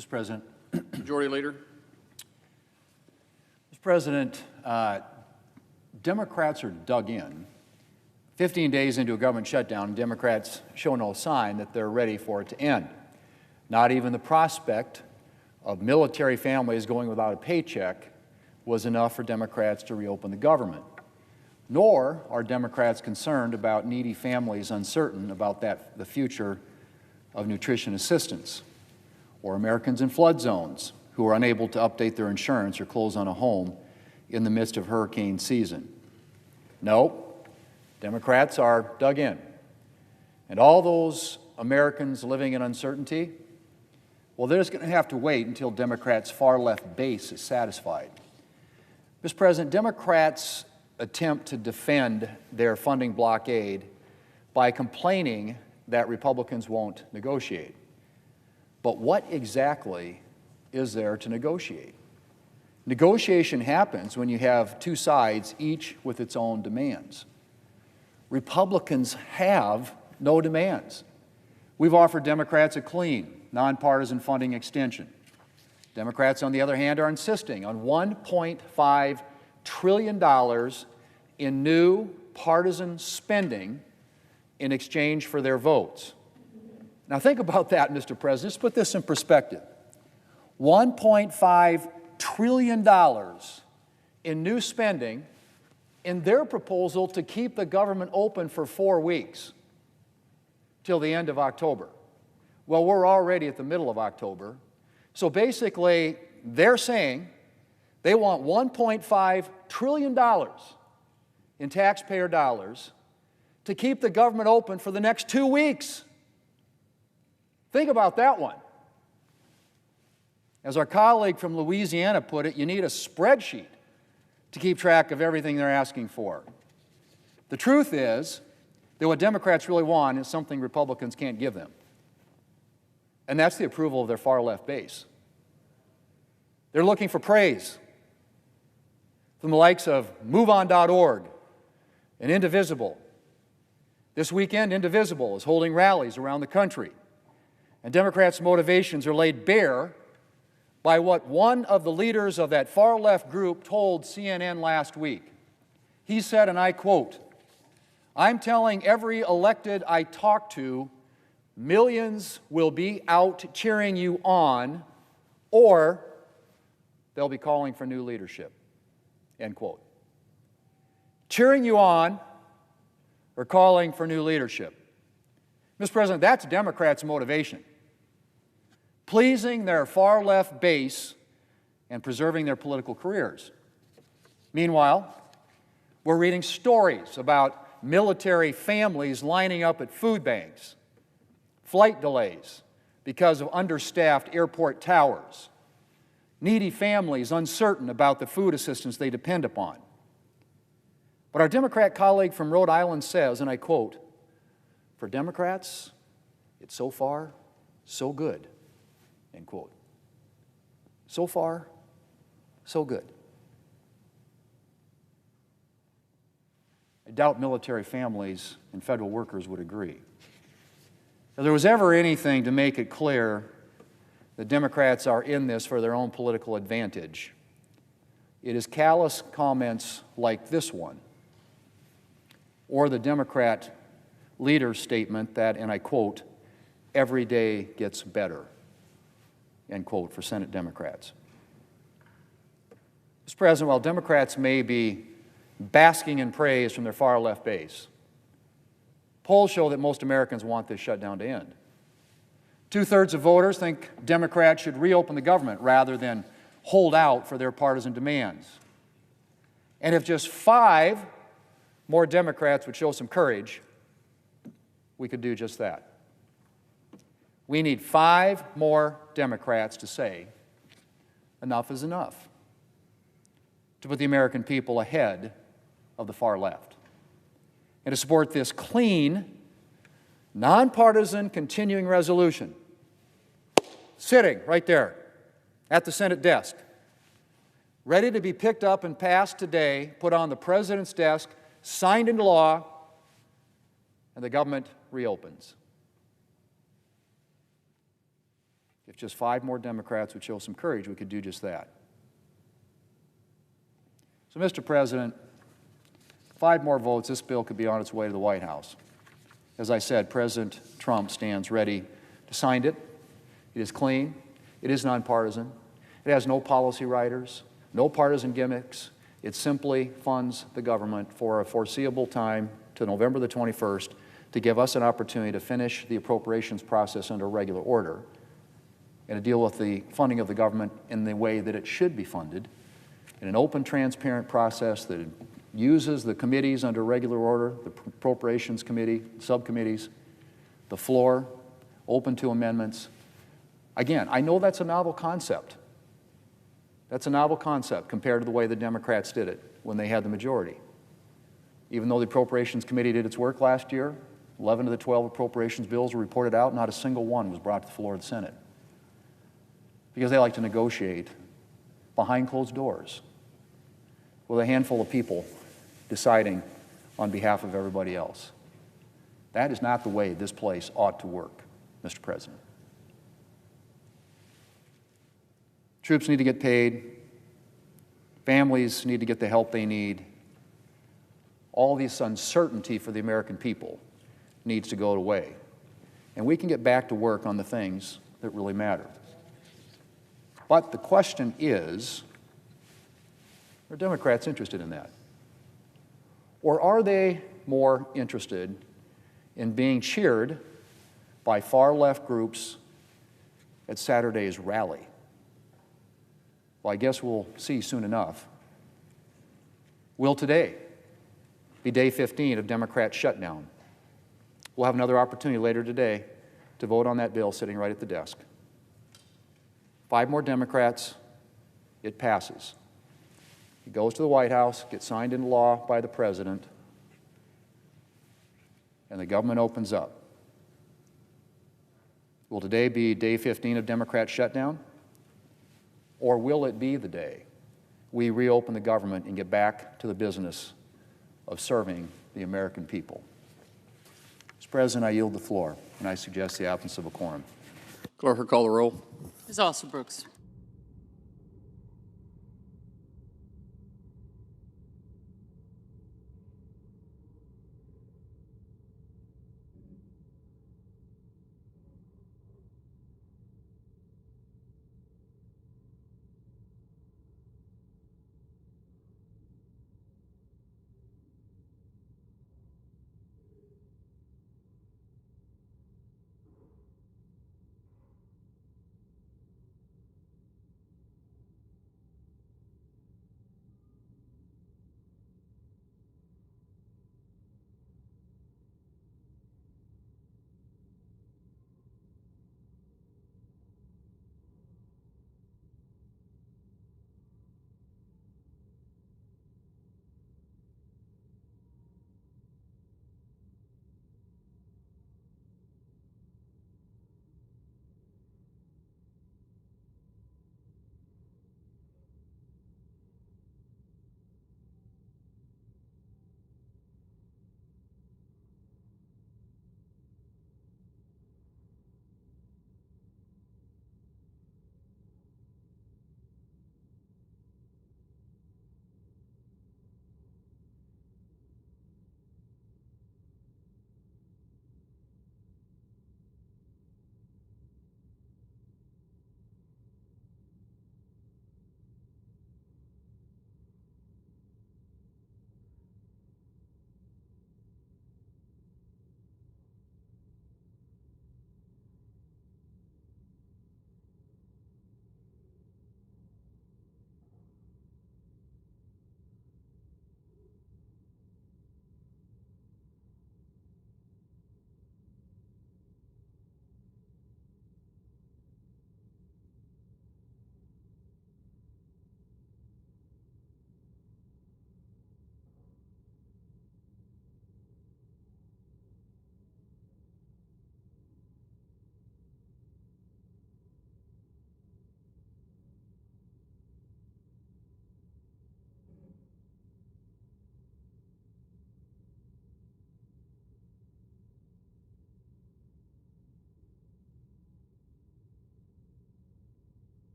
Mr. President. Majority Leader. Mr. President, Democrats are dug in. 15 days into a government shutdown, Democrats show no sign that they're ready for it to end. Not even the prospect of military families going without a paycheck was enough for Democrats to reopen the government. Nor are Democrats concerned about needy families uncertain about the future of nutrition assistance, or Americans in flood zones who are unable to update their insurance or close on a home in the midst of hurricane season. No, Democrats are dug in. And all those Americans living in uncertainty, well, they're just going to have to wait until Democrats' far-left base is satisfied. Mr. President, Democrats attempt to defend their funding blockade by complaining that Republicans won't negotiate. But what exactly is there to negotiate? Negotiation happens when you have two sides, each with its own demands. Republicans have no demands. We've offered Democrats a clean, nonpartisan funding extension. Democrats, on the other hand, are insisting on $1.5 trillion in new partisan spending in exchange for their votes. Now think about that, Mr. President. Let's put this in perspective. $1.5 trillion in new spending in their proposal to keep the government open for 4 weeks till the end of October. Well, we're already at the middle of October. So basically, they're saying they want $1.5 trillion in taxpayer dollars to keep the government open for the next 2 weeks. Think about that one. As our colleague from Louisiana put it, you need a spreadsheet to keep track of everything they're asking for. The truth is that what Democrats really want is something Republicans can't give them. And that's the approval of their far-left base. They're looking for praise from the likes of MoveOn.org and Indivisible. This weekend, Indivisible is holding rallies around the country, and Democrats' motivations are laid bare by what one of the leaders of that far-left group told CNN last week. He said, and I quote, "I'm telling every elected I talk to, millions will be out cheering you on, or they'll be calling for new leadership," end quote. Cheering you on or calling for new leadership. Mr. President, that's Democrats' motivation. Pleasing their far-left base and preserving their political careers. Meanwhile, we're reading stories about military families lining up at food banks, flight delays because of understaffed airport towers, needy families uncertain about the food assistance they depend upon. But our Democrat colleague from Rhode Island says, and I quote, "For Democrats, it's so far, so good," end quote. So far, so good. I doubt military families and federal workers would agree. If there was ever anything to make it clear that Democrats are in this for their own political advantage, it is callous comments like this one, or the Democrat leader's statement that, and I quote, "every day gets better," end quote, for Senate Democrats. Mr. President, while Democrats may be basking in praise from their far-left base, polls show that most Americans want this shutdown to end. 2/3 of voters think Democrats should reopen the government rather than hold out for their partisan demands. And if just 5 more Democrats would show some courage, we could do just that. We need 5 more Democrats to say, enough is enough, to put the American people ahead of the far left, and to support this clean, nonpartisan continuing resolution sitting right there at the Senate desk, ready to be picked up and passed today, put on the President's desk, signed into law, and the government reopens. If just 5 more Democrats would show some courage, we could do just that. So, Mr. President, 5 more votes, this bill could be on its way to the White House. As I said, President Trump stands ready to sign it. It is clean. It is nonpartisan. It has no policy writers, no partisan gimmicks. It simply funds the government for a foreseeable time to November the 21st to give us an opportunity to finish the appropriations process under regular order and to deal with the funding of the government in the way that it should be funded, in an open, transparent process that uses the committees under regular order, the Appropriations Committee, subcommittees, the floor, open to amendments. Again, I know that's a novel concept. That's a novel concept compared to the way the Democrats did it when they had the majority. Even though the Appropriations Committee did its work last year, 11 of the 12 appropriations bills were reported out, not a single one was brought to the floor of the Senate. Because they like to negotiate behind closed doors with a handful of people deciding on behalf of everybody else. That is not the way this place ought to work, Mr. President. Troops need to get paid. Families need to get the help they need. All this uncertainty for the American people needs to go away. And we can get back to work on the things that really matter. But the question is, are Democrats interested in that? Or are they more interested in being cheered by far-left groups at Saturday's rally? Well, I guess we'll see soon enough. Will today be day 15 of Democrat shutdown? We'll have another opportunity later today to vote on that bill sitting right at the desk. 5 more Democrats, it passes. It goes to the White House, gets signed into law by the President, and the government opens up. Will today be day 15 of Democrat shutdown? Or will it be the day we reopen the government and get back to the business of serving the American people? Mr. President, I yield the floor, and I suggest the absence of a quorum. Clerk will call the roll. Ms. Alston-Brooks.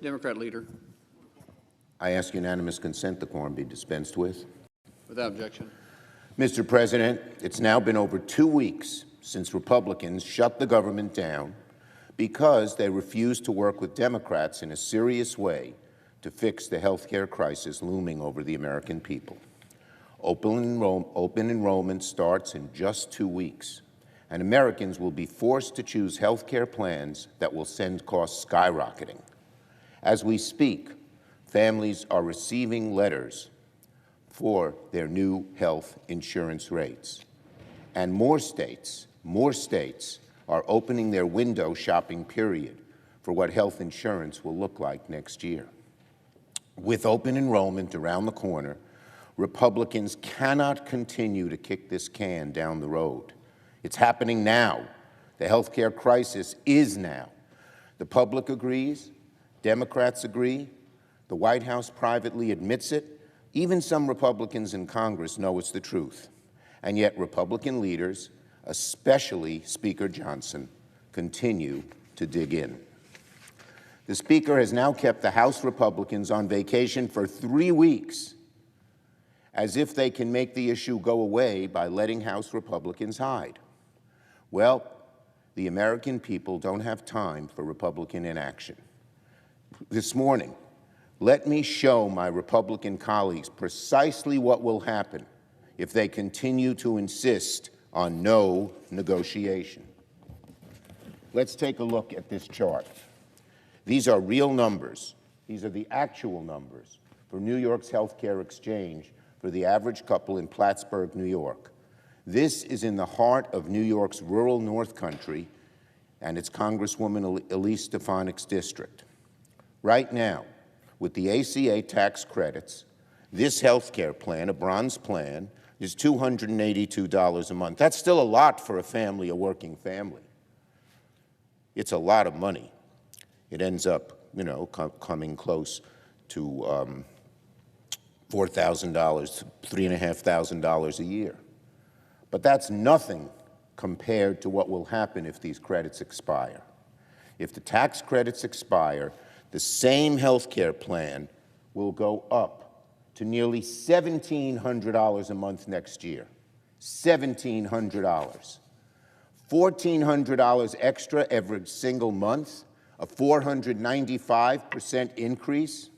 Democrat leader. I ask unanimous consent the quorum be dispensed with. Without objection. Mr. President, it's now been over 2 weeks since Republicans shut the government down because they refused to work with Democrats in a serious way to fix the health care crisis looming over the American people. Open enrollment starts in just 2 weeks, and Americans will be forced to choose health care plans that will send costs skyrocketing. As we speak, families are receiving letters for their new health insurance rates. And more states are opening their window shopping period for what health insurance will look like next year. With open enrollment around the corner, Republicans cannot continue to kick this can down the road. It's happening now. The health care crisis is now. The public agrees, Democrats agree, the White House privately admits it. Even some Republicans in Congress know it's the truth. And yet Republican leaders, especially Speaker Johnson, continue to dig in. The Speaker has now kept the House Republicans on vacation for 3 weeks, as if they can make the issue go away by letting House Republicans hide. Well, the American people don't have time for Republican inaction. This morning, let me show my Republican colleagues precisely what will happen if they continue to insist on no negotiation. Let's take a look at this chart. These are real numbers. These are the actual numbers for New York's healthcare exchange for the average couple in Plattsburgh, New York. This is in the heart of New York's rural North Country and its Congresswoman Elise Stefanik's district. Right now, with the ACA tax credits, this health care plan, a bronze plan, is $282 a month. That's still a lot for a family, a working family. It's a lot of money. It ends up, coming close to $4,000, $3,500 a year. But that's nothing compared to what will happen if these credits expire. If the tax credits expire, the same health care plan will go up to nearly $1,700 a month next year. $1,700. $1,400 extra every single month, a 495% increase.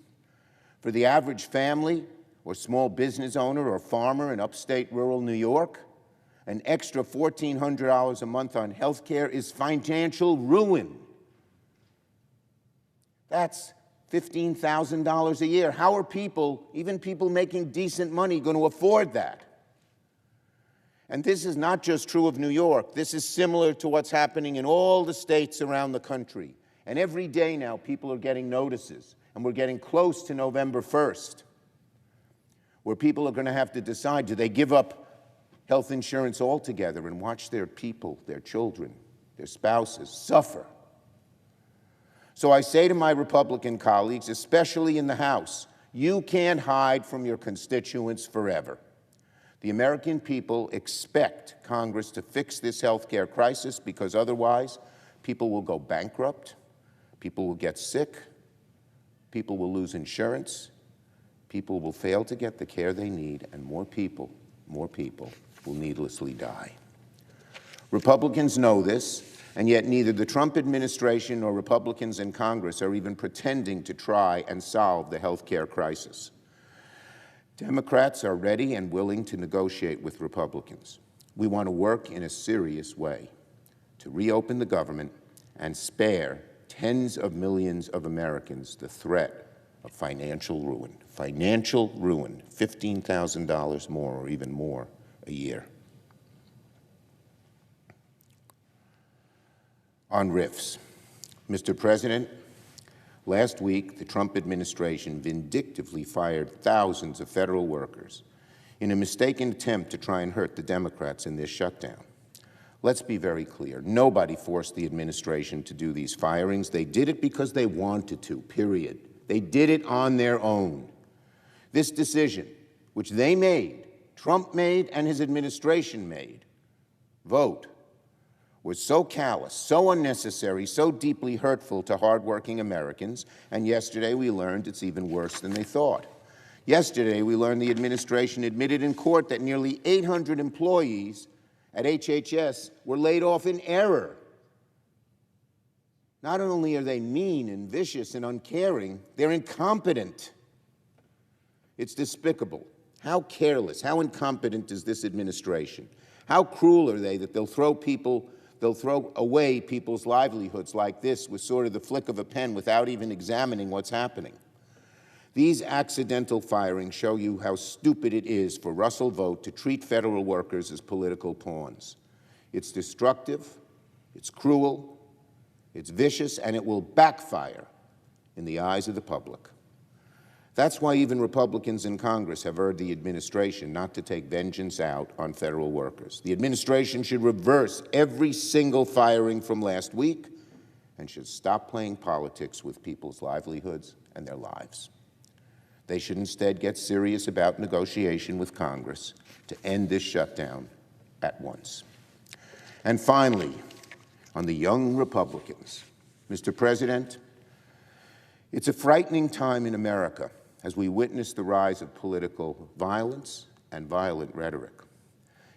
For the average family or small business owner or farmer in upstate rural New York, an extra $1,400 a month on health care is financial ruin. That's $15,000 a year. How are people, even people making decent money, going to afford that? And this is not just true of New York. This is similar to what's happening in all the states around the country. And every day now, people are getting notices, and we're getting close to November 1st, where people are going to have to decide, do they give up health insurance altogether and watch their people, their children, their spouses suffer? So I say to my Republican colleagues, especially in the House, you can't hide from your constituents forever. The American people expect Congress to fix this health care crisis, because otherwise people will go bankrupt, people will get sick, people will lose insurance, people will fail to get the care they need, and more people will needlessly die. Republicans know this, and yet neither the Trump administration nor Republicans in Congress are even pretending to try and solve the health care crisis. Democrats are ready and willing to negotiate with Republicans. We want to work in a serious way to reopen the government and spare tens of millions of Americans the threat of financial ruin. Financial ruin, $15,000 more or even more a year. On RIFs, Mr. President, last week the Trump administration vindictively fired thousands of federal workers in a mistaken attempt to try and hurt the Democrats in this shutdown. Let's be very clear. Nobody forced the administration to do these firings. They did it because they wanted to, period. They did it on their own. This decision, which they made, Trump made and his administration made, vote, was so callous, so unnecessary, so deeply hurtful to hardworking Americans, and yesterday we learned it's even worse than they thought. Yesterday we learned the administration admitted in court that nearly 800 employees at HHS were laid off in error. Not only are they mean and vicious and uncaring, they're incompetent. It's despicable. How careless, how incompetent is this administration? How cruel are they that they'll throw away people's livelihoods like this with sort of the flick of a pen without even examining what's happening? These accidental firings show you how stupid it is for Russell Vought to treat federal workers as political pawns. It's destructive, it's cruel, it's vicious, and it will backfire in the eyes of the public. That's why even Republicans in Congress have urged the administration not to take vengeance out on federal workers. The administration should reverse every single firing from last week and should stop playing politics with people's livelihoods and their lives. They should instead get serious about negotiation with Congress to end this shutdown at once. And finally, on the young Republicans, Mr. President, it's a frightening time in America as we witness the rise of political violence and violent rhetoric.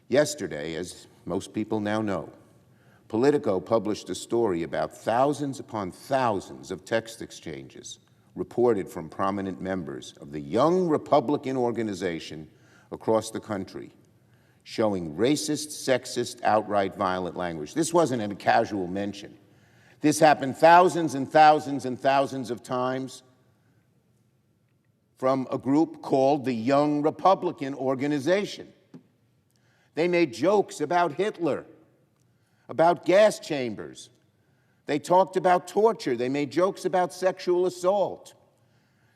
Yesterday, as most people now know, Politico published a story about thousands upon thousands of text exchanges reported from prominent members of the young Republican organization across the country, showing racist, sexist, outright violent language. This wasn't a casual mention. This happened thousands and thousands and thousands of times from a group called the Young Republican Organization. They made jokes about Hitler, about gas chambers. They talked about torture. They made jokes about sexual assault.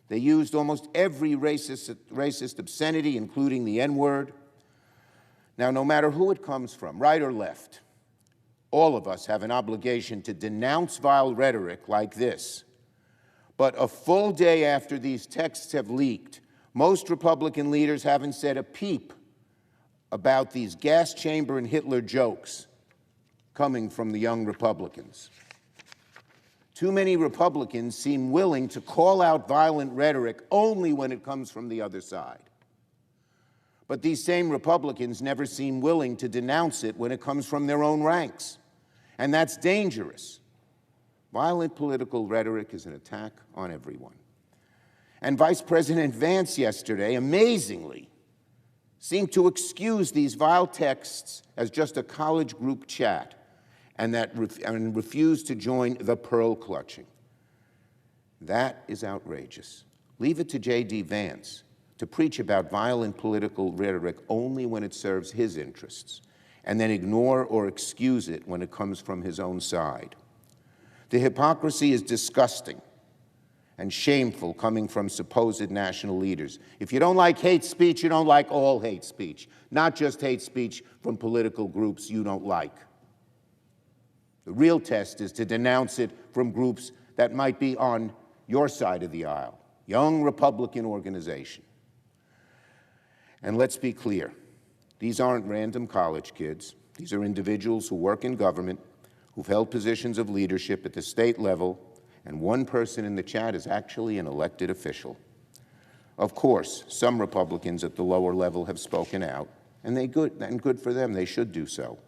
They used almost every racist obscenity, including the N-word. Now, no matter who it comes from, right or left, all of us have an obligation to denounce vile rhetoric like this. But a full day after these texts have leaked, most Republican leaders haven't said a peep about these gas chamber and Hitler jokes coming from the young Republicans. Too many Republicans seem willing to call out violent rhetoric only when it comes from the other side. But these same Republicans never seem willing to denounce it when it comes from their own ranks. And that's dangerous. Violent political rhetoric is an attack on everyone. And Vice President Vance yesterday, amazingly, seemed to excuse these vile texts as just a college group chat and refused to join the pearl clutching. That is outrageous. Leave it to J.D. Vance to preach about violent political rhetoric only when it serves his interests, and then ignore or excuse it when it comes from his own side. The hypocrisy is disgusting and shameful coming from supposed national leaders. If you don't like hate speech, you don't like all hate speech, not just hate speech from political groups you don't like. The real test is to denounce it from groups that might be on your side of the aisle, young Republican organization. And let's be clear, these aren't random college kids. These are individuals who work in government, who've held positions of leadership at the state level, and one person in the chat is actually an elected official. Of course, some Republicans at the lower level have spoken out, and good for them, they should do so.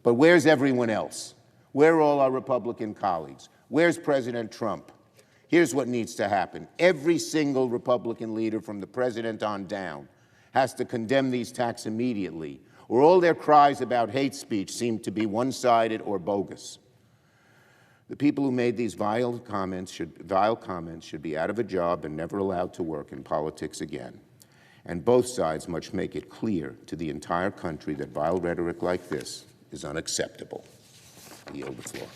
But where's everyone else? Where are all our Republican colleagues? Where's President Trump? Here's what needs to happen. Every single Republican leader from the president on down has to condemn these attacks immediately, or all their cries about hate speech seem to be one-sided or bogus. The people who made these vile comments should be out of a job and never allowed to work in politics again. And both sides must make it clear to the entire country that vile rhetoric like this is unacceptable. I yield the floor.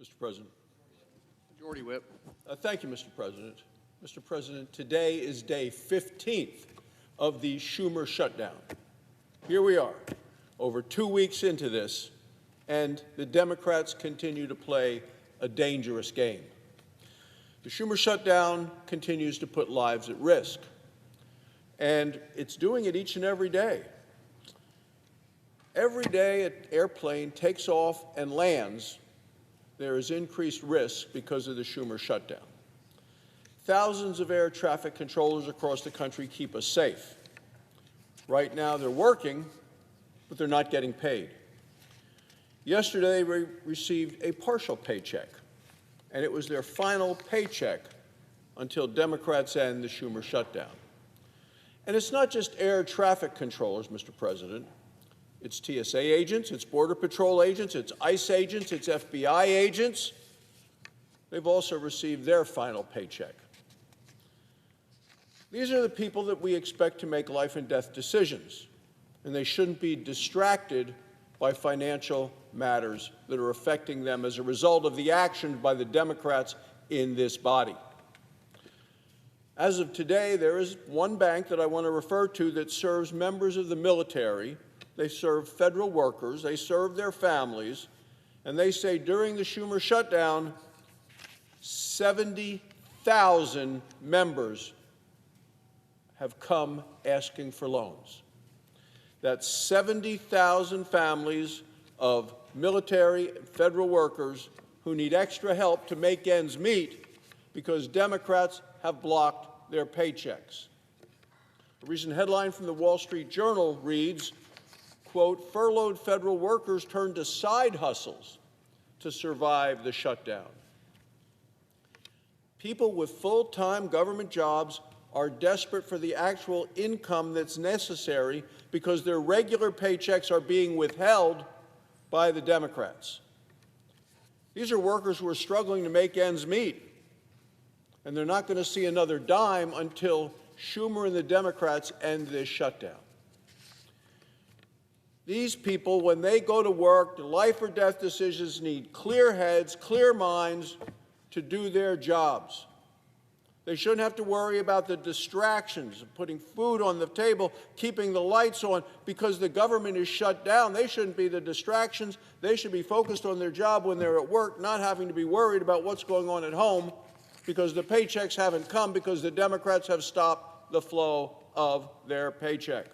Mr. President. Majority Whip. Thank you, Mr. President. Mr. President, today is day 15th of the Schumer shutdown. Here we are, over 2 weeks into this, and the Democrats continue to play a dangerous game. The Schumer shutdown continues to put lives at risk, and it's doing it each and every day. Every day an airplane takes off and lands, there is increased risk because of the Schumer shutdown. Thousands of air traffic controllers across the country keep us safe. Right now they're working, but they're not getting paid. Yesterday we received a partial paycheck, and it was their final paycheck until Democrats end the Schumer shutdown. And it's not just air traffic controllers, Mr. President. It's TSA agents, it's Border Patrol agents, it's ICE agents, it's FBI agents. They've also received their final paycheck. These are the people that we expect to make life and death decisions, and they shouldn't be distracted by financial matters that are affecting them as a result of the actions by the Democrats in this body. As of today, there is one bank that I want to refer to that serves members of the military. They serve federal workers, they serve their families, and they say during the Schumer shutdown, 70,000 members have come asking for loans. That's 70,000 families of military and federal workers who need extra help to make ends meet because Democrats have blocked their paychecks. A recent headline from the Wall Street Journal reads, quote, furloughed federal workers turn to side hustles to survive the shutdown. People with full-time government jobs are desperate for the actual income that's necessary because their regular paychecks are being withheld by the Democrats. These are workers who are struggling to make ends meet, and they're not going to see another dime until Schumer and the Democrats end this shutdown. These people, when they go to work, the life or death decisions need clear heads, clear minds to do their jobs. They shouldn't have to worry about the distractions of putting food on the table, keeping the lights on because the government is shut down. They shouldn't be the distractions. They should be focused on their job when they're at work, not having to be worried about what's going on at home because the paychecks haven't come because the Democrats have stopped the flow of their paycheck.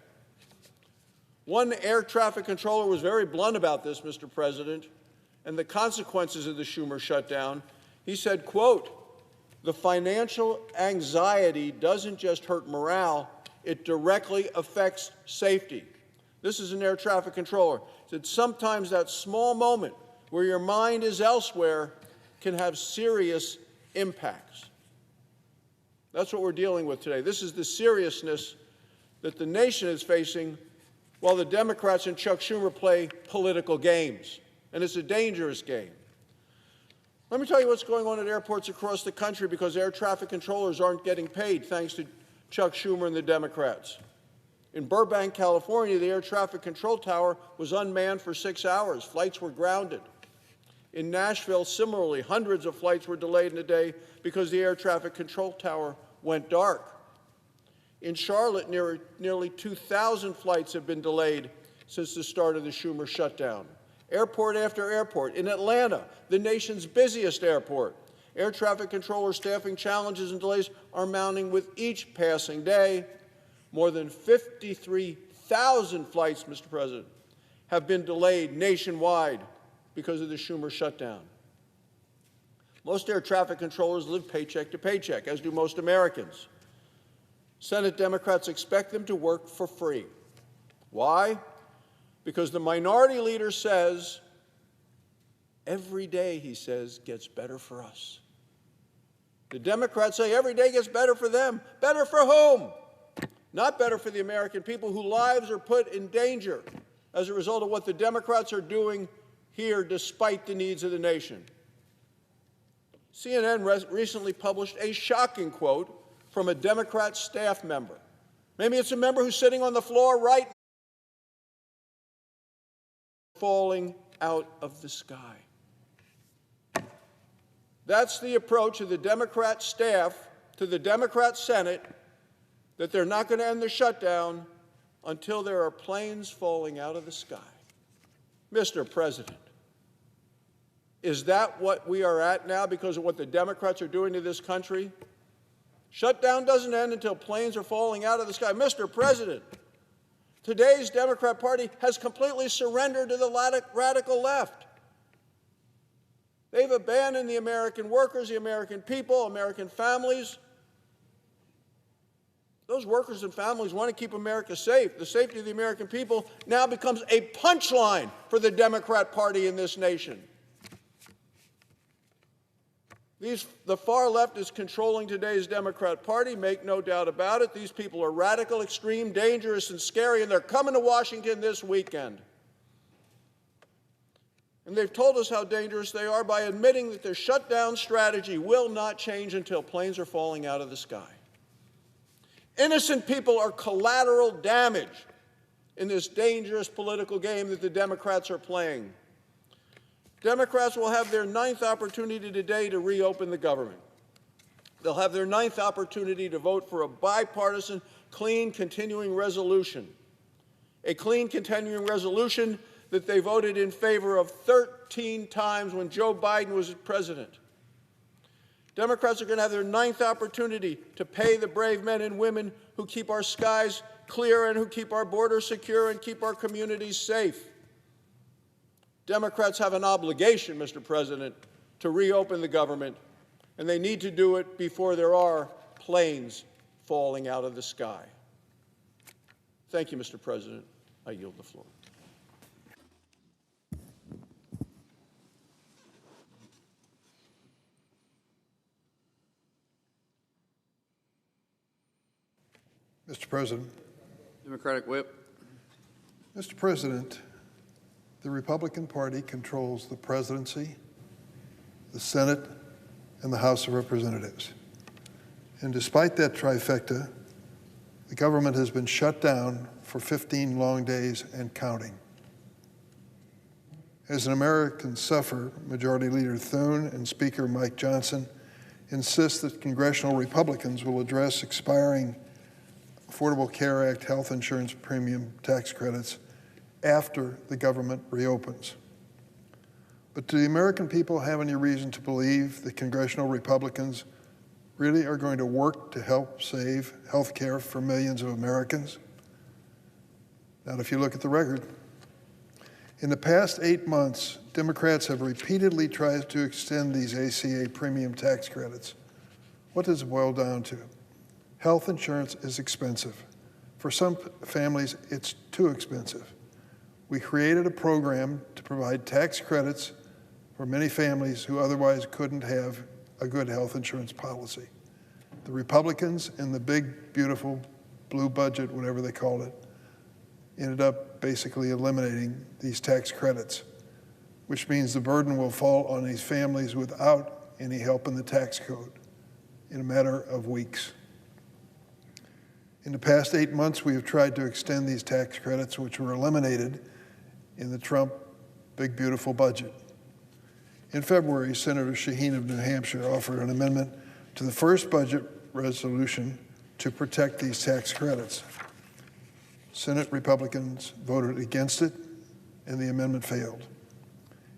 One air traffic controller was very blunt about this, Mr. President, and the consequences of the Schumer shutdown. He said, quote, the financial anxiety doesn't just hurt morale, it directly affects safety. This is an air traffic controller. He said sometimes that small moment where your mind is elsewhere can have serious impacts. That's what we're dealing with today. This is the seriousness that the nation is facing while the Democrats and Chuck Schumer play political games. And it's a dangerous game. Let me tell you what's going on at airports across the country because air traffic controllers aren't getting paid thanks to Chuck Schumer and the Democrats. In Burbank, California, the air traffic control tower was unmanned for 6 hours. Flights were grounded. In Nashville, similarly, hundreds of flights were delayed in a day because the air traffic control tower went dark. In Charlotte, nearly 2,000 flights have been delayed since the start of the Schumer shutdown. Airport after airport. In Atlanta, the nation's busiest airport, air traffic controller staffing challenges and delays are mounting with each passing day. More than 53,000 flights, Mr. President, have been delayed nationwide because of the Schumer shutdown. Most air traffic controllers live paycheck to paycheck, as do most Americans. Senate Democrats expect them to work for free. Why? Because the minority leader says, every day, he says, gets better for us. The Democrats say every day gets better for them. Better for whom? Not better for the American people whose lives are put in danger as a result of what the Democrats are doing here despite the needs of the nation. CNN recently published a shocking quote from a Democrat staff member. Maybe it's a member who's sitting on the floor right now, falling out of the sky. That's the approach of the Democrat staff to the Democrat Senate, that they're not going to end the shutdown until there are planes falling out of the sky. Mr. President, is that what we are at now because of what the Democrats are doing to this country? Shutdown doesn't end until planes are falling out of the sky. Mr. President, today's Democrat Party has completely surrendered to the radical left. They've abandoned the American workers, the American people, American families. Those workers and families want to keep America safe. The safety of the American people now becomes a punchline for the Democrat Party in this nation. The far left is controlling today's Democrat Party, make no doubt about it. These people are radical, extreme, dangerous, and scary, and they're coming to Washington this weekend. And they've told us how dangerous they are by admitting that their shutdown strategy will not change until planes are falling out of the sky. Innocent people are collateral damage in this dangerous political game that the Democrats are playing. Democrats will have their 9th opportunity today to reopen the government. They'll have their 9th opportunity to vote for a bipartisan, clean, continuing resolution. A clean, continuing resolution that they voted in favor of 13 times when Joe Biden was president. Democrats are going to have their 9th opportunity to pay the brave men and women who keep our skies clear and who keep our borders secure and keep our communities safe. Democrats have an obligation, Mr. President, to reopen the government, and they need to do it before there are planes falling out of the sky. Thank you, Mr. President. I yield the floor. Mr. President. Democratic Whip. Mr. President, the Republican Party controls the presidency, the Senate, and the House of Representatives. And despite that trifecta, the government has been shut down for 15 long days and counting. As an American sufferer, Majority Leader Thune and Speaker Mike Johnson insist that congressional Republicans will address expiring Affordable Care Act health insurance premium tax credits after the government reopens. But do the American people have any reason to believe that congressional Republicans really are going to work to help save health care for millions of Americans? Not if you look at the record. In the past 8 months, Democrats have repeatedly tried to extend these ACA premium tax credits. What does it boil down to? Health insurance is expensive. For some families, it's too expensive. We created a program to provide tax credits for many families who otherwise couldn't have a good health insurance policy. The Republicans in the big, beautiful blue budget, whatever they called it, ended up basically eliminating these tax credits, which means the burden will fall on these families without any help in the tax code in a matter of weeks. In the past 8 months, we have tried to extend these tax credits, which were eliminated in the Trump big, beautiful budget. In February, Senator Shaheen of New Hampshire offered an amendment to the first budget resolution to protect these tax credits. Senate Republicans voted against it, and the amendment failed.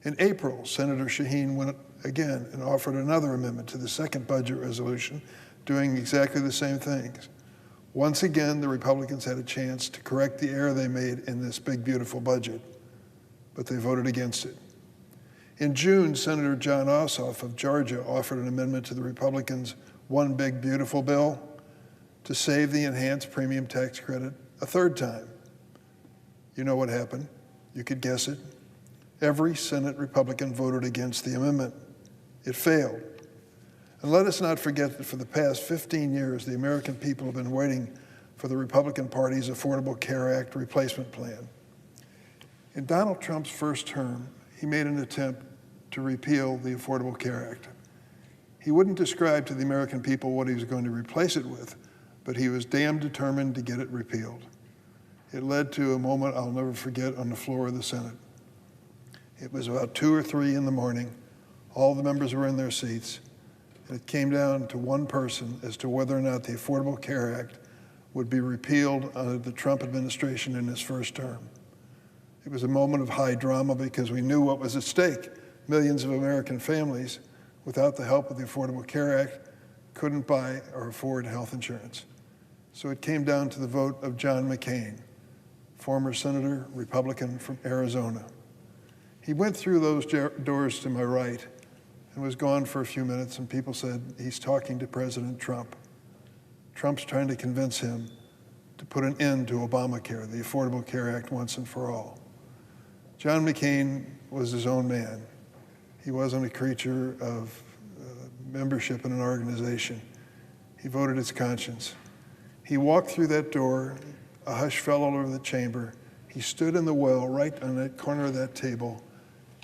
In April, Senator Shaheen went again and offered another amendment to the second budget resolution, doing exactly the same things. Once again, the Republicans had a chance to correct the error they made in this big, beautiful budget, but they voted against it. In June, Senator John Ossoff of Georgia offered an amendment to the Republicans' One Big Beautiful bill to save the enhanced premium tax credit a third time. You know what happened. You could guess it. Every Senate Republican voted against the amendment. It failed. And let us not forget that for the past 15 years, the American people have been waiting for the Republican Party's Affordable Care Act replacement plan. In Donald Trump's first term, he made an attempt to repeal the Affordable Care Act. He wouldn't describe to the American people what he was going to replace it with, but he was damn determined to get it repealed. It led to a moment I'll never forget on the floor of the Senate. It was about 2 or 3 in the morning. All the members were in their seats, and it came down to one person as to whether or not the Affordable Care Act would be repealed under the Trump administration in his first term. It was a moment of high drama because we knew what was at stake. Millions of American families, without the help of the Affordable Care Act, couldn't buy or afford health insurance. So it came down to the vote of John McCain, former senator, Republican from Arizona. He went through those doors to my right and was gone for a few minutes, and people said, he's talking to President Trump. Trump's trying to convince him to put an end to Obamacare, the Affordable Care Act, once and for all. John McCain was his own man. He wasn't a creature of membership in an organization. He voted his conscience. He walked through that door, a hush fell all over the chamber. He stood in the well right on that corner of that table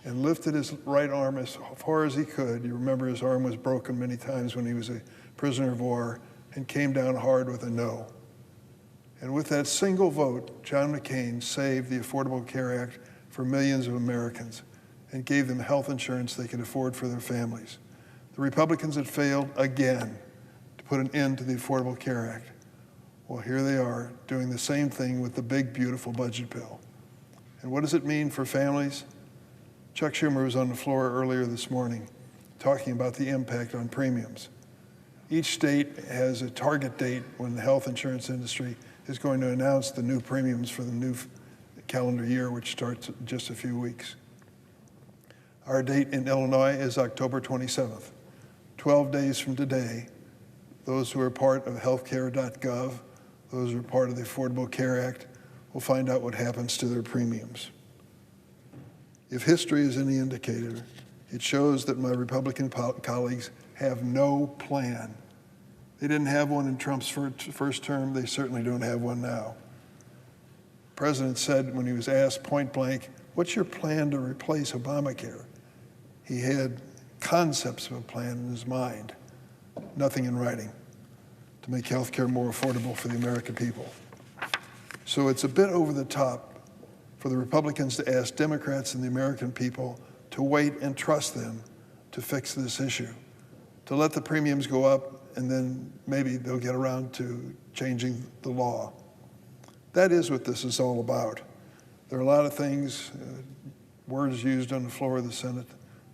and lifted his right arm as far as he could. You remember his arm was broken many times when he was a prisoner of war, and came down hard with a no. And with that single vote, John McCain saved the Affordable Care Act for millions of Americans and gave them health insurance they could afford for their families. The Republicans had failed again to put an end to the Affordable Care Act. Well, here they are doing the same thing with the big, beautiful budget bill. And what does it mean for families? Chuck Schumer was on the floor earlier this morning talking about the impact on premiums. Each state has a target date when the health insurance industry is going to announce the new premiums for the new calendar year, which starts in just a few weeks. Our date in Illinois is October 27th. 12 days from today, those who are part of healthcare.gov, those who are part of the Affordable Care Act, will find out what happens to their premiums. If history is any indicator, it shows that my Republican colleagues have no plan. They didn't have one in Trump's first term. They certainly don't have one now. The president said when he was asked point blank, what's your plan to replace Obamacare? He had concepts of a plan in his mind, nothing in writing, to make health care more affordable for the American people. So it's a bit over the top for the Republicans to ask Democrats and the American people to wait and trust them to fix this issue, to let the premiums go up, and then maybe they'll get around to changing the law. That is what this is all about. There are a lot of things, words used on the floor of the Senate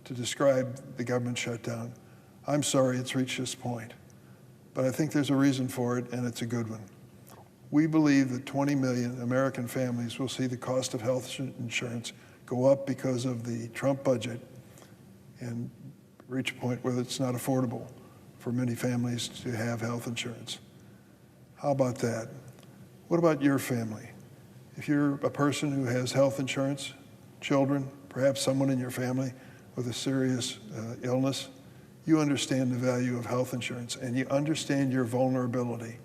to describe the government shutdown. I'm sorry it's reached this point, but I think there's a reason for it, and it's a good one. We believe that 20 million American families will see the cost of health insurance go up because of the Trump budget and reach a point where it's not affordable for many families to have health insurance. How about that? What about your family? If you're a person who has health insurance, children, perhaps someone in your family with a serious illness, you understand the value of health insurance and you understand your vulnerability.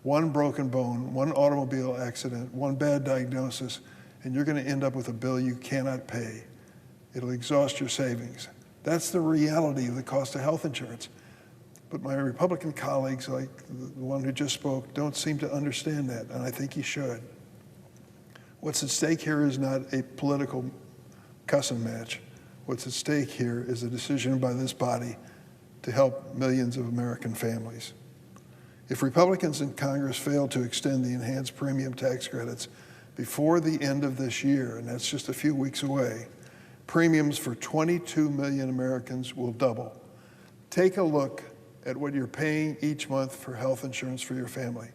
One broken bone, one automobile accident, one bad diagnosis, and you're going to end up with a bill you cannot pay. It'll exhaust your savings. That's the reality of the cost of health insurance. But my Republican colleagues, like the one who just spoke, don't seem to understand that, and I think he should. What's at stake here is not a political cussing match. What's at stake here is a decision by this body to help millions of American families. If Republicans in Congress fail to extend the enhanced premium tax credits before the end of this year, and that's just a few weeks away, premiums for 22 million Americans will double. Take a look at what you're paying each month for health insurance for your family.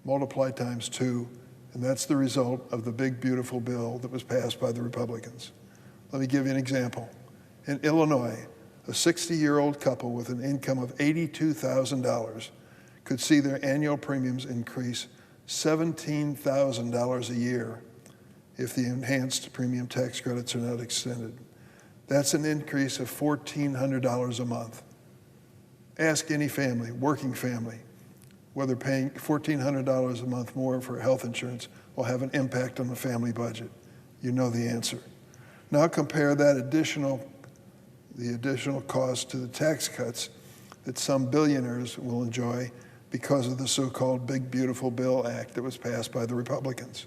Multiply times 2, and that's the result of the big, beautiful bill that was passed by the Republicans. Let me give you an example. In Illinois, a 60-year-old couple with an income of $82,000 could see their annual premiums increase $17,000 a year if the enhanced premium tax credits are not extended. That's an increase of $1,400 a month. Ask any family, working family, whether paying $1,400 a month more for health insurance will have an impact on the family budget. You know the answer. Now compare that the additional cost to the tax cuts that some billionaires will enjoy because of the so-called Big Beautiful Bill Act that was passed by the Republicans.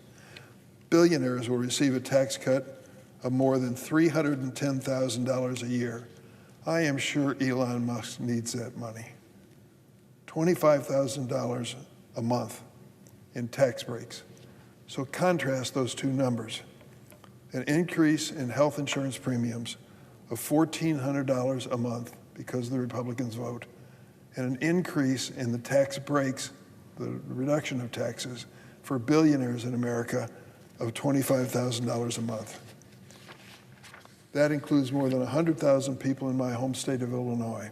Billionaires will receive a tax cut of more than $310,000 a year. I am sure Elon Musk needs that money. $25,000 a month in tax breaks. So contrast those two numbers. An increase in health insurance premiums of $1,400 a month because the Republicans vote, and an increase in the tax breaks, the reduction of taxes for billionaires in America of $25,000 a month. That includes more than 100,000 people in my home state of Illinois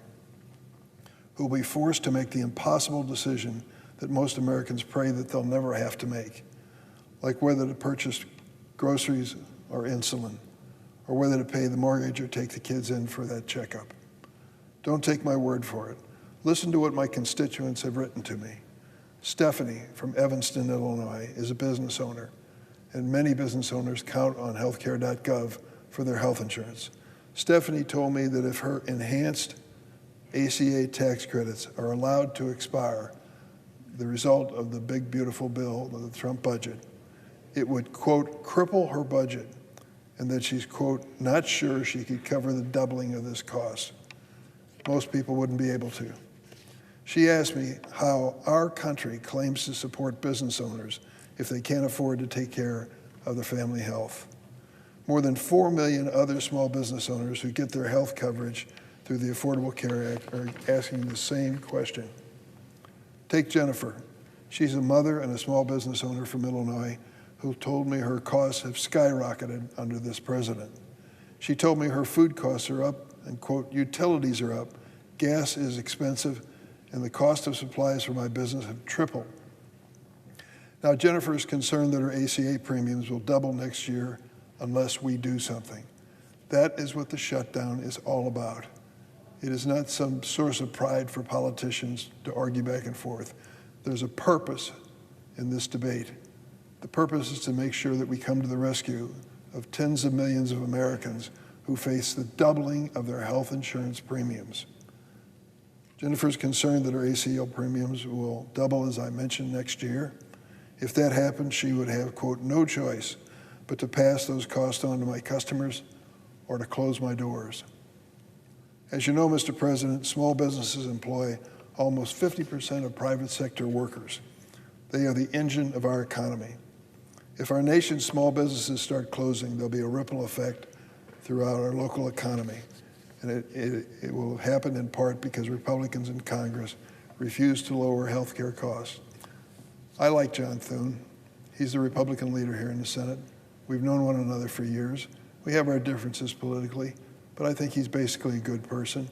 who will be forced to make the impossible decision that most Americans pray that they'll never have to make, like whether to purchase groceries or insulin, or whether to pay the mortgage or take the kids in for that checkup. Don't take my word for it. Listen to what my constituents have written to me. Stephanie from Evanston, Illinois, is a business owner, and many business owners count on healthcare.gov for their health insurance. Stephanie told me that if her enhanced ACA tax credits are allowed to expire, the result of the big, beautiful bill, the Trump budget, it would, quote, cripple her budget, and that she's, quote, not sure she could cover the doubling of this cost. Most people wouldn't be able to. She asked me how our country claims to support business owners if they can't afford to take care of their family health. More than 4 million other small business owners who get their health coverage through the Affordable Care Act are asking the same question. Take Jennifer. She's a mother and a small business owner from Illinois who told me her costs have skyrocketed under this president. She told me her food costs are up and, quote, utilities are up, gas is expensive, and the cost of supplies for my business have tripled. Now, Jennifer is concerned that her ACA premiums will double next year unless we do something. That is what the shutdown is all about. It is not some source of pride for politicians to argue back and forth. There's a purpose in this debate. The purpose is to make sure that we come to the rescue of tens of millions of Americans who face the doubling of their health insurance premiums. Jennifer's concerned that her ACA premiums will double, as I mentioned, next year. If that happens, she would have, quote, no choice but to pass those costs on to my customers or to close my doors. As you know, Mr. President, small businesses employ almost 50% of private sector workers. They are the engine of our economy. If our nation's small businesses start closing, there'll be a ripple effect throughout our local economy. And it will happen in part because Republicans in Congress refuse to lower health care costs. I like John Thune. He's the Republican leader here in the Senate. We've known one another for years. We have our differences politically, but I think he's basically a good person.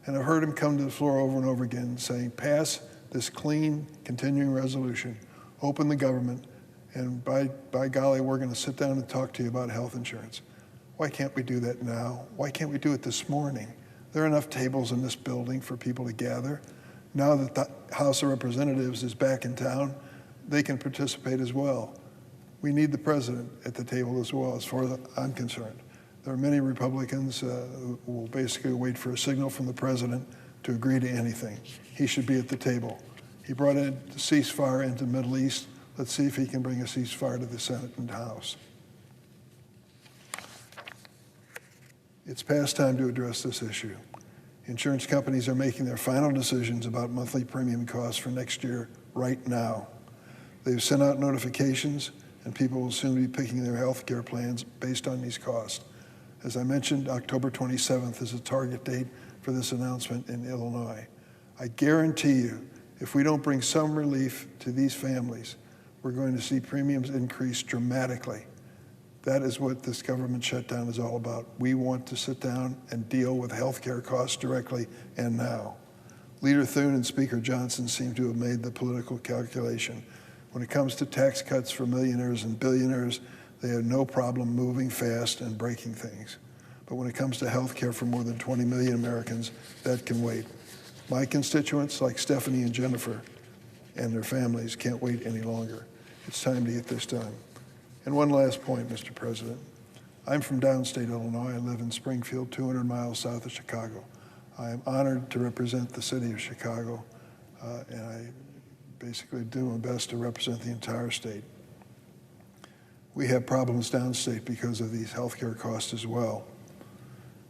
And I've heard him come to the floor over and over again saying, pass this clean, continuing resolution, open the government, and by golly, we're going to sit down and talk to you about health insurance. Why can't we do that now? Why can't we do it this morning? There are enough tables in this building for people to gather. Now that the House of Representatives is back in town, they can participate as well. We need the president at the table as well, as far as I'm concerned. There are many Republicans who will basically wait for a signal from the president to agree to anything. He should be at the table. He brought in the ceasefire into the Middle East. Let's see if he can bring a ceasefire to the Senate and House. It's past time to address this issue. Insurance companies are making their final decisions about monthly premium costs for next year right now. They've sent out notifications, and people will soon be picking their health care plans based on these costs. As I mentioned, October 27th is a target date for this announcement in Illinois. I guarantee you, if we don't bring some relief to these families, we're going to see premiums increase dramatically. That is what this government shutdown is all about. We want to sit down and deal with health care costs directly and now. Leader Thune and Speaker Johnson seem to have made the political calculation. When it comes to tax cuts for millionaires and billionaires, they have no problem moving fast and breaking things. But when it comes to health care for more than 20 million Americans, that can wait. My constituents, like Stephanie and Jennifer and their families, can't wait any longer. It's time to get this done. And one last point, Mr. President. I'm from downstate Illinois. I live in Springfield, 200 miles south of Chicago. I am honored to represent the city of Chicago, and I basically do my best to represent the entire state. We have problems downstate because of these healthcare costs as well.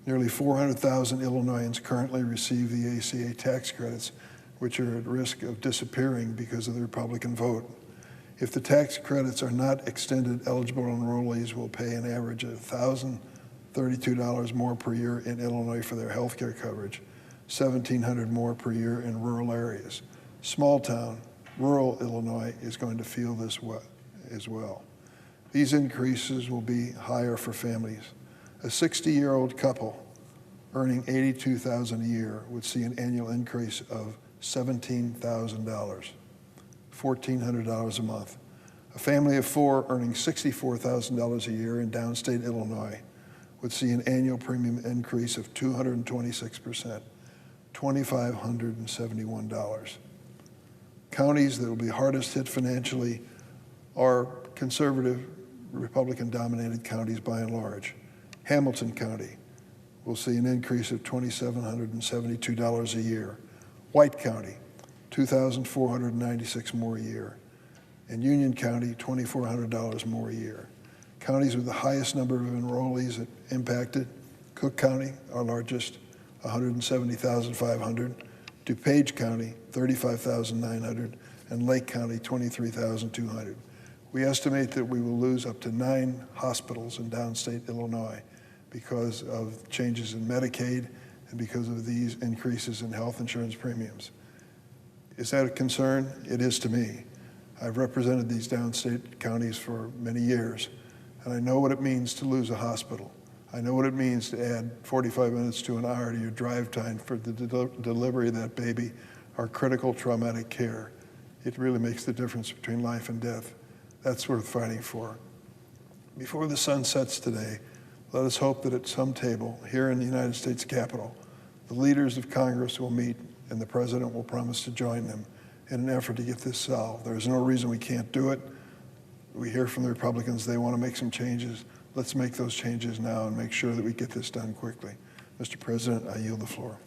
Nearly 400,000 Illinoisans currently receive the ACA tax credits, which are at risk of disappearing because of the Republican vote. If the tax credits are not extended, eligible enrollees will pay an average of $1,032 more per year in Illinois for their health care coverage, $1,700 more per year in rural areas. Small town, rural Illinois is going to feel this as well. These increases will be higher for families. A 60-year-old couple earning $82,000 a year would see an annual increase of $17,000. $1,400 a month. A family of four earning $64,000 a year in downstate Illinois would see an annual premium increase of 226%, $2,571. Counties that will be hardest hit financially are conservative, Republican-dominated counties by and large. Hamilton County will see an increase of $2,772 a year. White County, $2,496 more a year. And Union County, $2,400 more a year. Counties with the highest number of enrollees impacted: Cook County, our largest, $170,500. DuPage County, $35,900. And Lake County, $23,200. We estimate that we will lose up to 9 hospitals in downstate Illinois because of changes in Medicaid and because of these increases in health insurance premiums. Is that a concern? It is to me. I've represented these downstate counties for many years, and I know what it means to lose a hospital. I know what it means to add 45 minutes to an hour to your drive time for the delivery of that baby or critical traumatic care. It really makes the difference between life and death. That's worth fighting for. Before the sun sets today, let us hope that at some table here in the United States Capitol, the leaders of Congress will meet and the President will promise to join them in an effort to get this solved. There's no reason we can't do it. We hear from the Republicans they want to make some changes. Let's make those changes now and make sure that we get this done quickly. Mr. President, I yield the floor.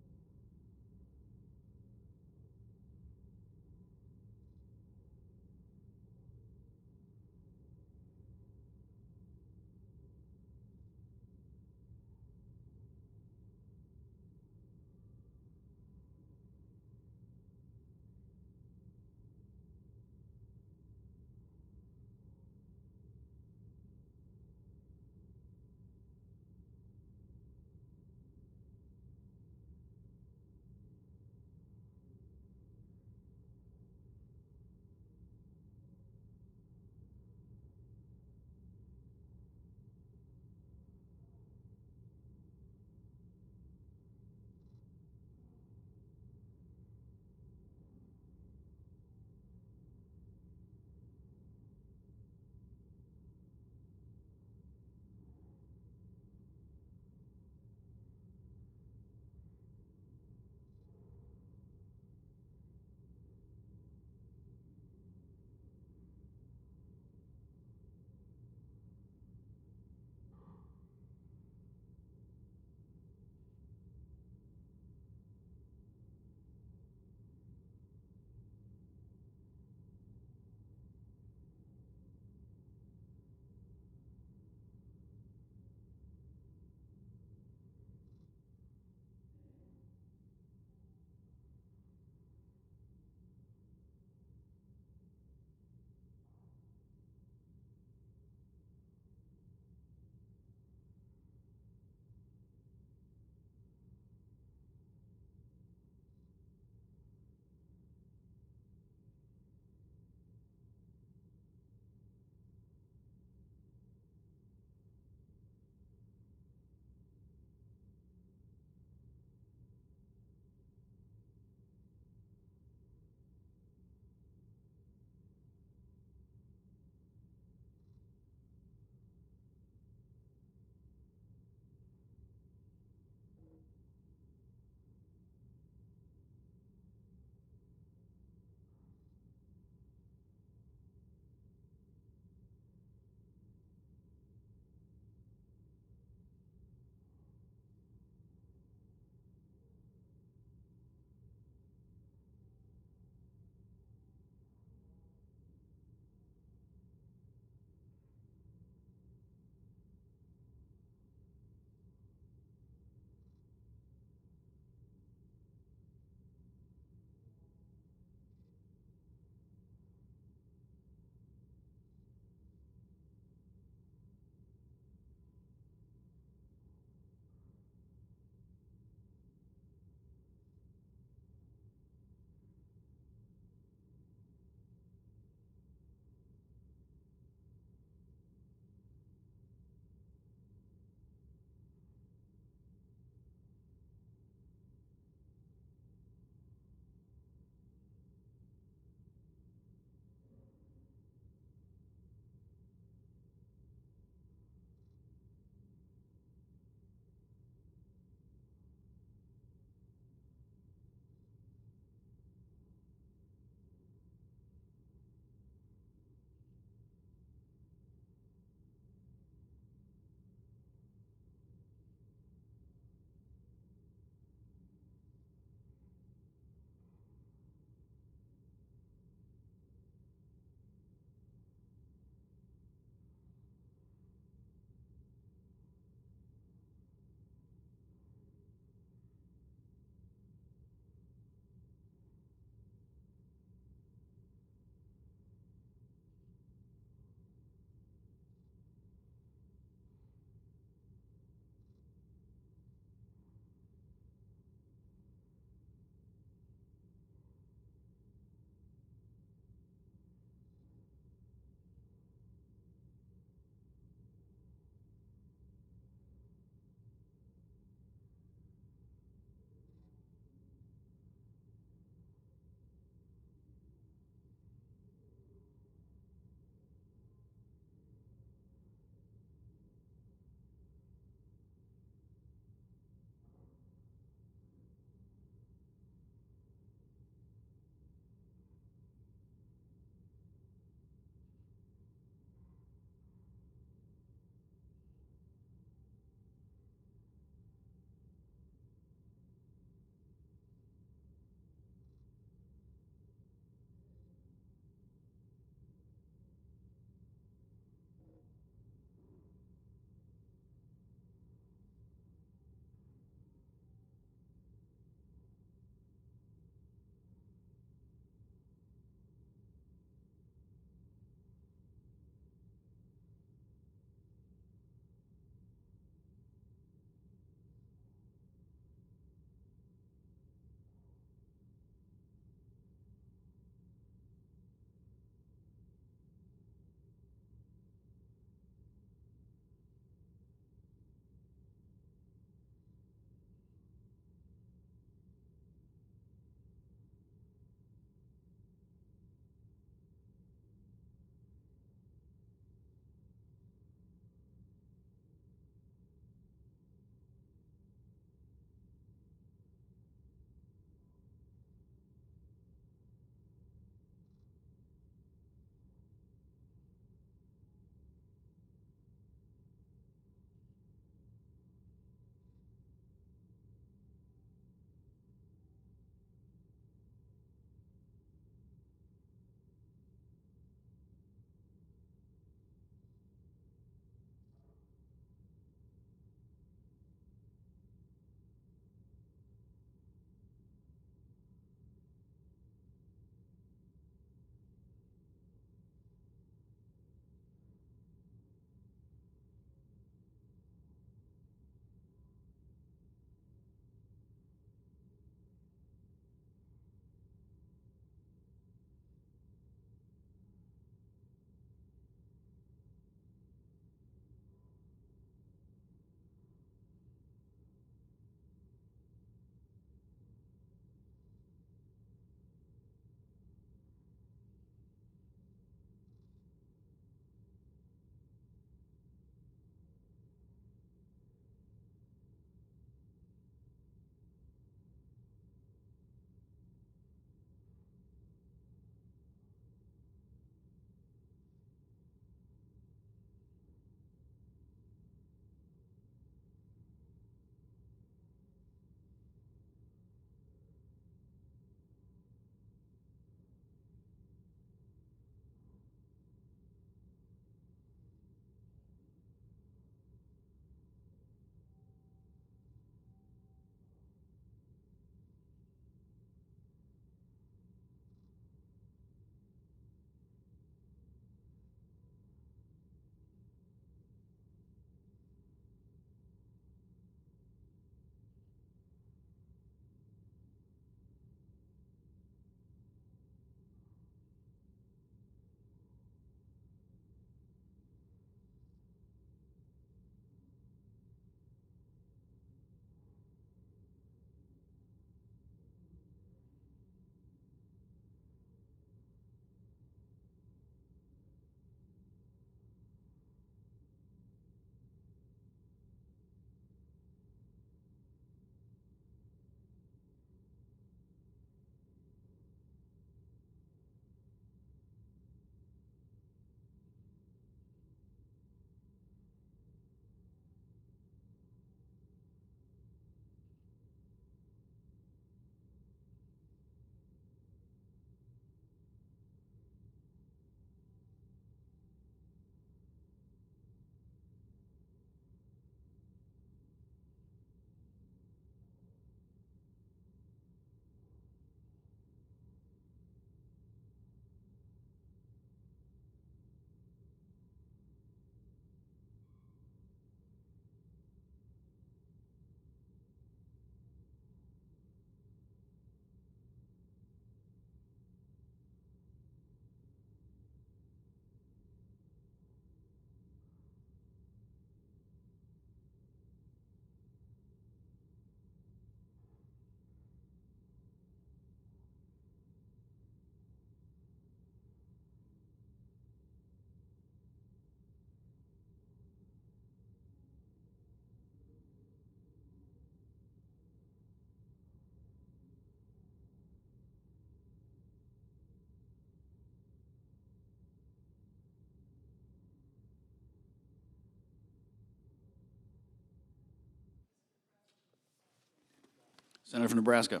Senator from Nebraska.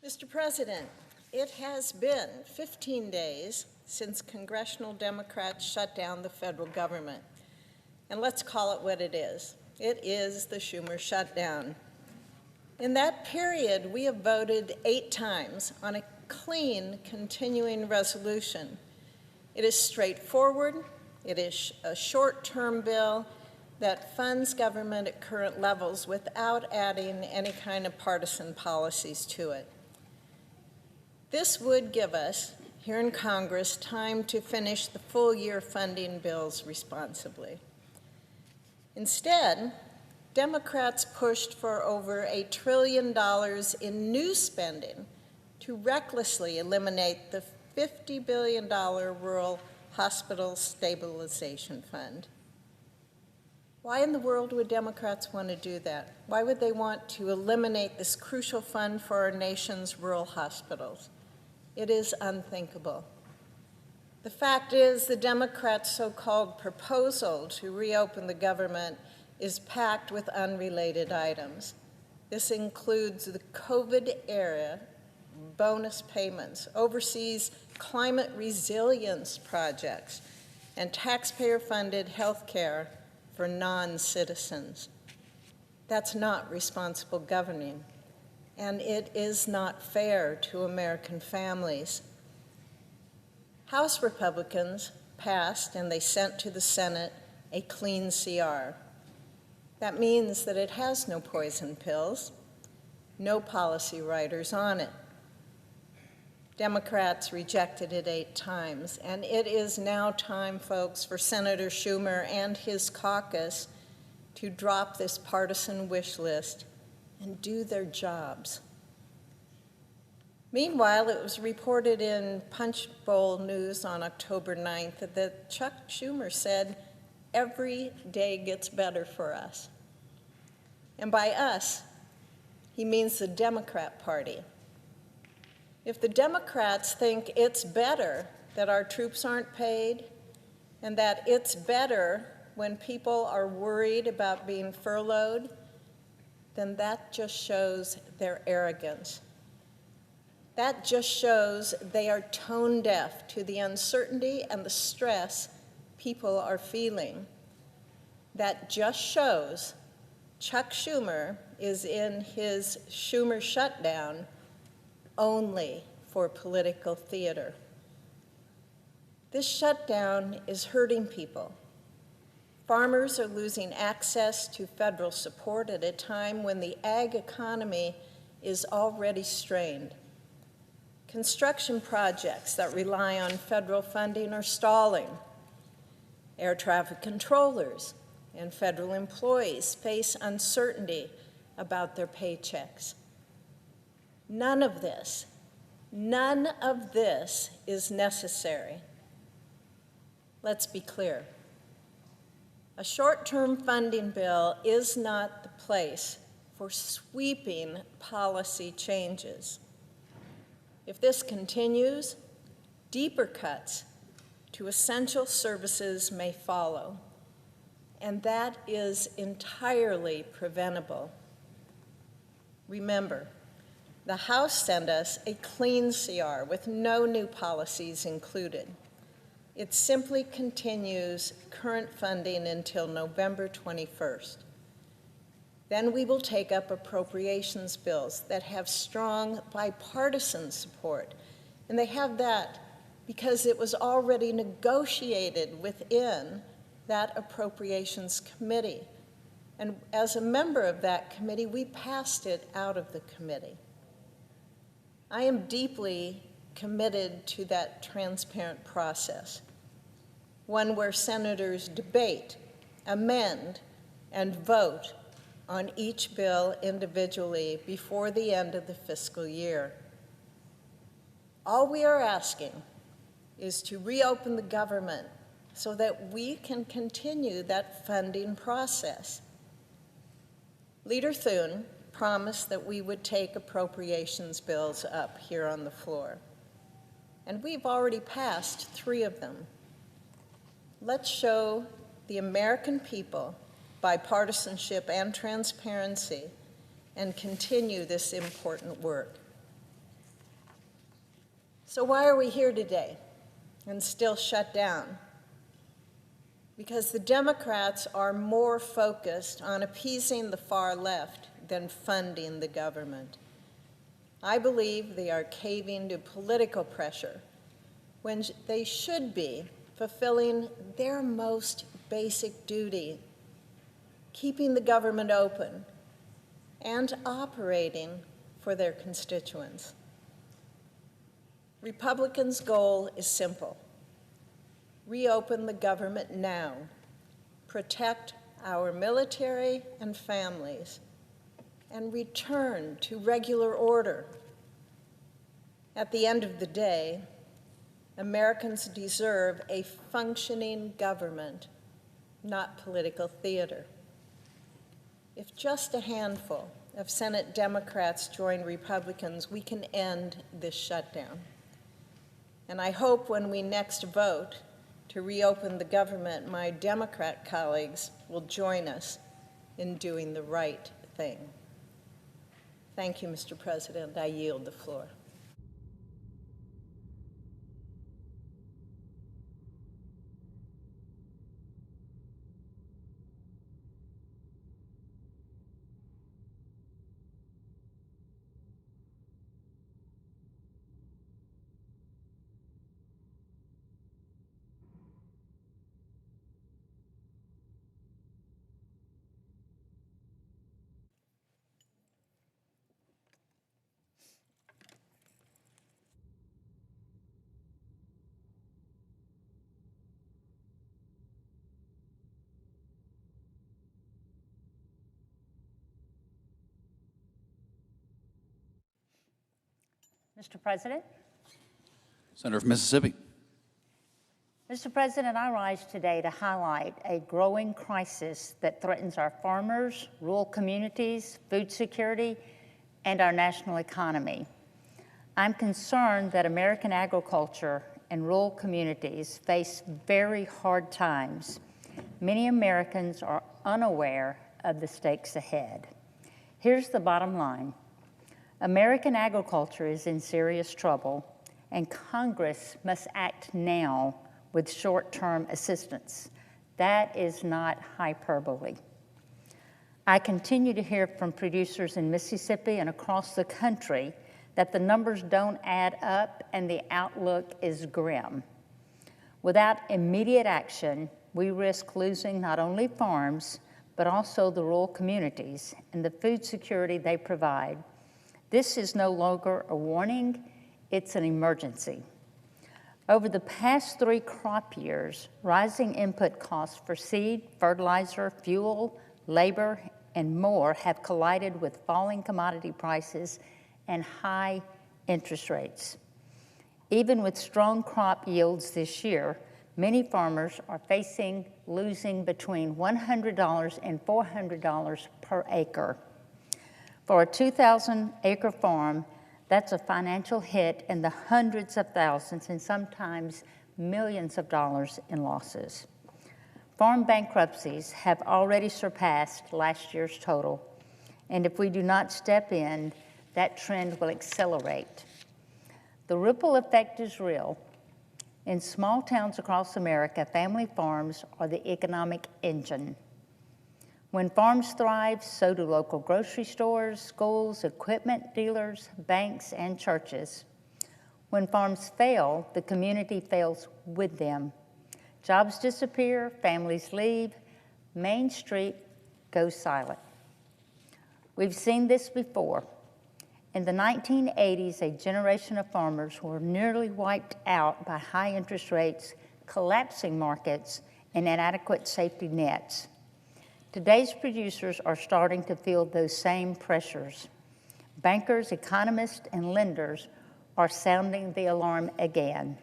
Mr. President, it has been 15 days since congressional Democrats shut down the federal government. And let's call it what it is. It is the Schumer shutdown. In that period, we have voted 8 times on a clean, continuing resolution. It is straightforward. It is a short-term bill that funds government at current levels without adding any kind of partisan policies to it. This would give us, here in Congress, time to finish the full-year funding bills responsibly. Instead, Democrats pushed for over $1 trillion in new spending to recklessly eliminate the $50 billion Rural Hospital Stabilization Fund. Why in the world would Democrats want to do that? Why would they want to eliminate this crucial fund for our nation's rural hospitals? It is unthinkable. The fact is, the Democrats' so-called proposal to reopen the government is packed with unrelated items. This includes the COVID-era bonus payments, overseas climate resilience projects, and taxpayer-funded health care for non-citizens. That's not responsible governing, and it is not fair to American families. House Republicans passed, and they sent to the Senate, a clean CR. That means that it has no poison pills, no policy writers on it. Democrats rejected it 8 times, and it is now time, folks, for Senator Schumer and his caucus to drop this partisan wish list and do their jobs. Meanwhile, it was reported in Punch Bowl News on October 9th that Chuck Schumer said, "Every day gets better for us." And by us, he means the Democrat Party. If the Democrats think it's better that our troops aren't paid and that it's better when people are worried about being furloughed, then that just shows their arrogance. That just shows they are tone deaf to the uncertainty and the stress people are feeling. That just shows Chuck Schumer is in his Schumer shutdown only for political theater. This shutdown is hurting people. Farmers are losing access to federal support at a time when the ag economy is already strained. Construction projects that rely on federal funding are stalling. Air traffic controllers and federal employees face uncertainty about their paychecks. None of this is necessary. Let's be clear. A short-term funding bill is not the place for sweeping policy changes. If this continues, deeper cuts to essential services may follow, and that is entirely preventable. Remember, the House sent us a clean CR with no new policies included. It simply continues current funding until November 21st. Then we will take up appropriations bills that have strong bipartisan support. And they have that because it was already negotiated within that appropriations committee. And as a member of that committee, we passed it out of the committee. I am deeply committed to that transparent process, one where senators debate, amend, and vote on each bill individually before the end of the fiscal year. All we are asking is to reopen the government so that we can continue that funding process. Leader Thune promised that we would take appropriations bills up here on the floor, and we've already passed 3 of them. Let's show the American people bipartisanship and transparency and continue this important work. So why are we here today and still shut down? Because the Democrats are more focused on appeasing the far left than funding the government. I believe they are caving to political pressure when they should be fulfilling their most basic duty, keeping the government open and operating for their constituents. Republicans' goal is simple: reopen the government now, protect our military and families, and return to regular order. At the end of the day, Americans deserve a functioning government, not political theater. If just a handful of Senate Democrats join Republicans, we can end this shutdown. And I hope when we next vote to reopen the government, my Democrat colleagues will join us in doing the right thing. Thank you, Mr. President. I yield the floor. Mr. President. Senator from Mississippi. Mr. President, I rise today to highlight a growing crisis that threatens our farmers, rural communities, food security, and our national economy. I'm concerned that American agriculture and rural communities face very hard times. Many Americans are unaware of the stakes ahead. Here's the bottom line. American agriculture is in serious trouble, and Congress must act now with short-term assistance. That is not hyperbole. I continue to hear from producers in Mississippi and across the country that the numbers don't add up and the outlook is grim. Without immediate action, we risk losing not only farms, but also the rural communities and the food security they provide. This is no longer a warning, it's an emergency. Over the past 3 crop years, rising input costs for seed, fertilizer, fuel, labor, and more have collided with falling commodity prices and high interest rates. Even with strong crop yields this year, many farmers are facing losing between $100 and $400 per acre. For a 2,000-acre farm, that's a financial hit in the hundreds of thousands and sometimes millions of dollars in losses. Farm bankruptcies have already surpassed last year's total, and if we do not step in, that trend will accelerate. The ripple effect is real. In small towns across America, family farms are the economic engine. When farms thrive, so do local grocery stores, schools, equipment dealers, banks, and churches. When farms fail, the community fails with them. Jobs disappear, families leave, Main Street goes silent. We've seen this before. In the 1980s, a generation of farmers were nearly wiped out by high interest rates, collapsing markets, and inadequate safety nets. Today's producers are starting to feel those same pressures. Bankers, economists, and lenders are sounding the alarm again.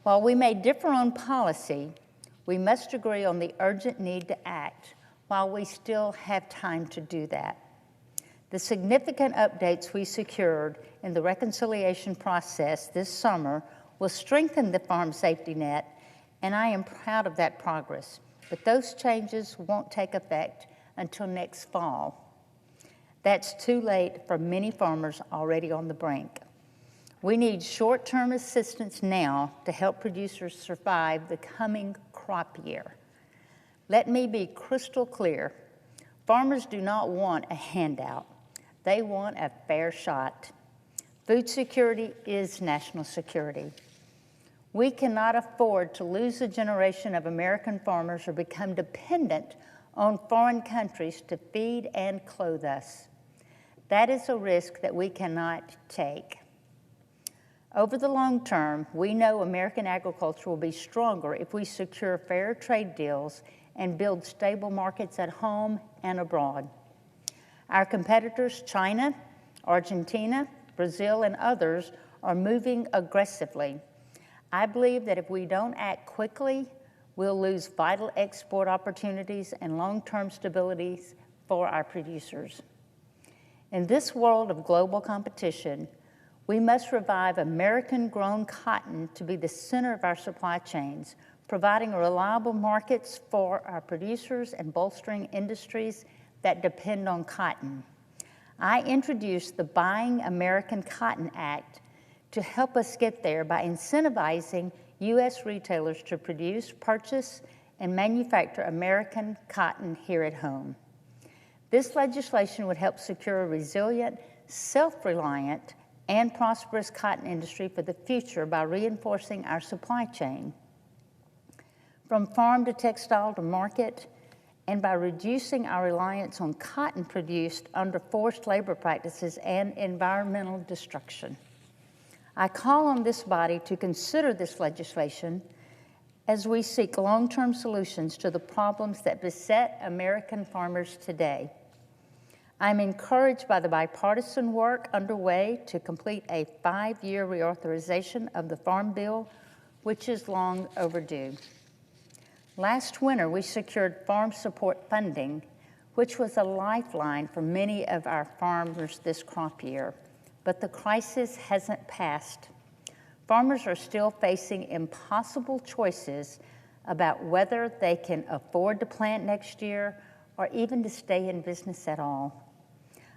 While we may differ on policy, we must agree on the urgent need to act while we still have time to do that. The significant updates we secured in the reconciliation process this summer will strengthen the farm safety net, and I am proud of that progress. But those changes won't take effect until next fall. That's too late for many farmers already on the brink. We need short-term assistance now to help producers survive the coming crop year. Let me be crystal clear. Farmers do not want a handout. They want a fair shot. Food security is national security. We cannot afford to lose a generation of American farmers or become dependent on foreign countries to feed and clothe us. That is a risk that we cannot take. Over the long term, we know American agriculture will be stronger if we secure fair trade deals and build stable markets at home and abroad. Our competitors, China, Argentina, Brazil, and others, are moving aggressively. I believe that if we don't act quickly, we'll lose vital export opportunities and long-term stability for our producers. In this world of global competition, we must revive American-grown cotton to be the center of our supply chains, providing reliable markets for our producers and bolstering industries that depend on cotton. I introduced the Buying American Cotton Act to help us get there by incentivizing U.S. retailers to produce, purchase, and manufacture American cotton here at home. This legislation would help secure a resilient, self-reliant, and prosperous cotton industry for the future by reinforcing our supply chain, from farm to textile to market, and by reducing our reliance on cotton produced under forced labor practices and environmental destruction. I call on this body to consider this legislation as we seek long-term solutions to the problems that beset American farmers today. I'm encouraged by the bipartisan work underway to complete a 5-year reauthorization of the Farm Bill, which is long overdue. Last winter, we secured farm support funding, which was a lifeline for many of our farmers this crop year, but the crisis hasn't passed. Farmers are still facing impossible choices about whether they can afford to plant next year or even to stay in business at all.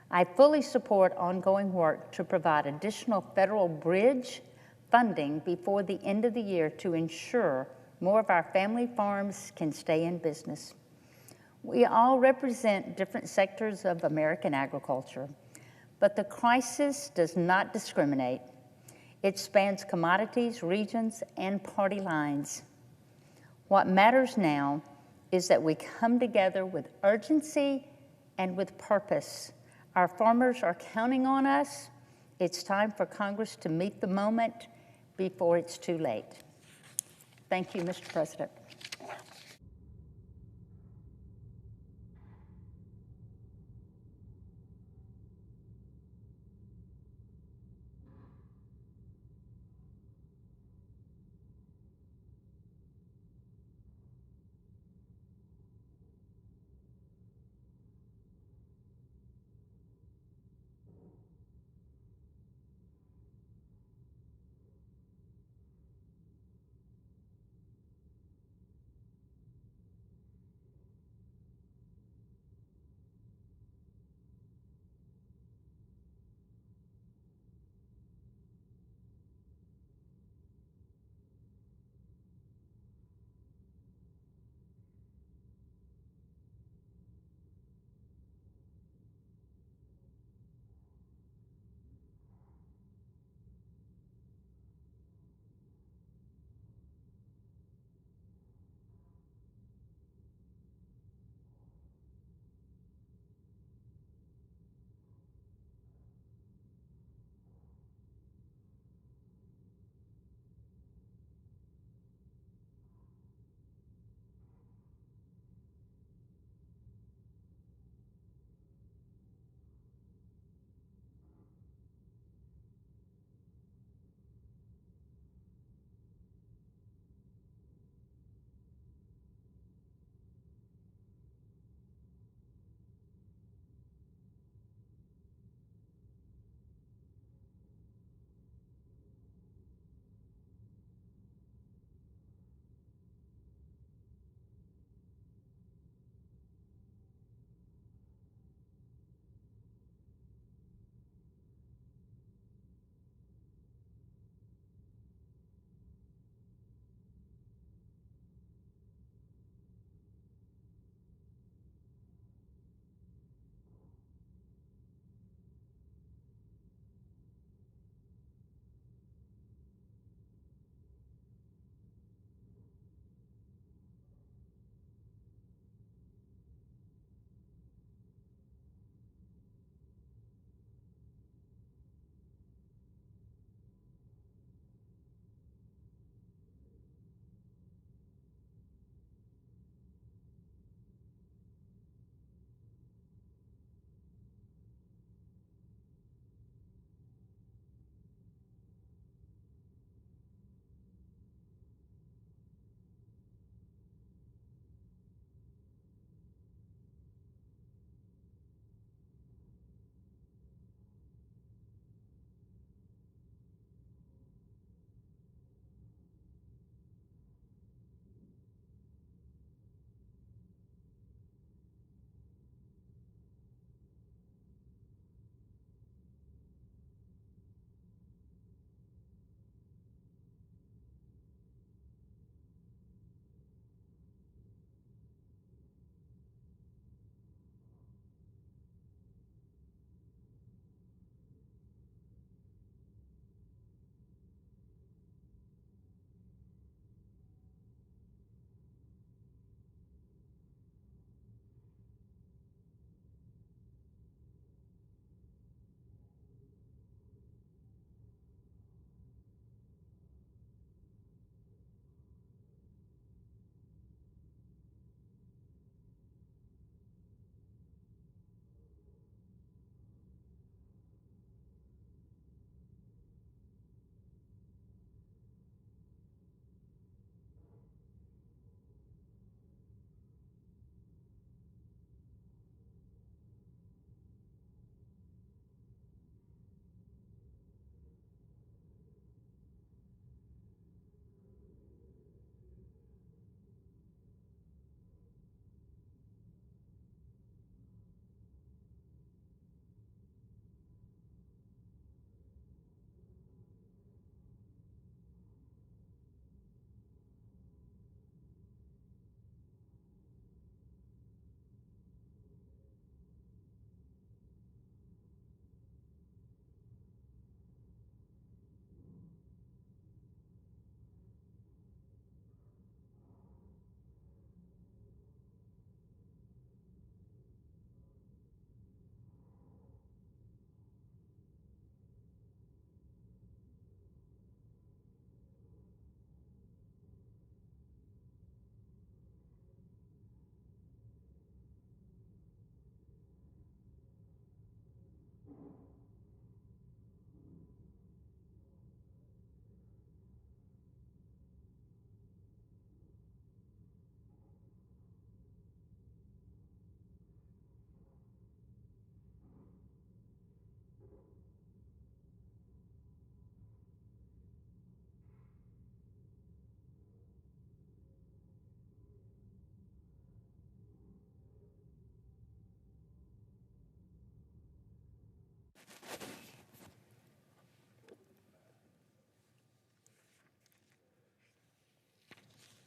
I fully support ongoing work to provide additional federal bridge funding before the end of the year to ensure more of our family farms can stay in business. We all represent different sectors of American agriculture, but the crisis does not discriminate. It spans commodities, regions, and party lines. What matters now is that we come together with urgency and with purpose. Our farmers are counting on us. It's time for Congress to meet the moment before it's too late. Thank you, Mr. President.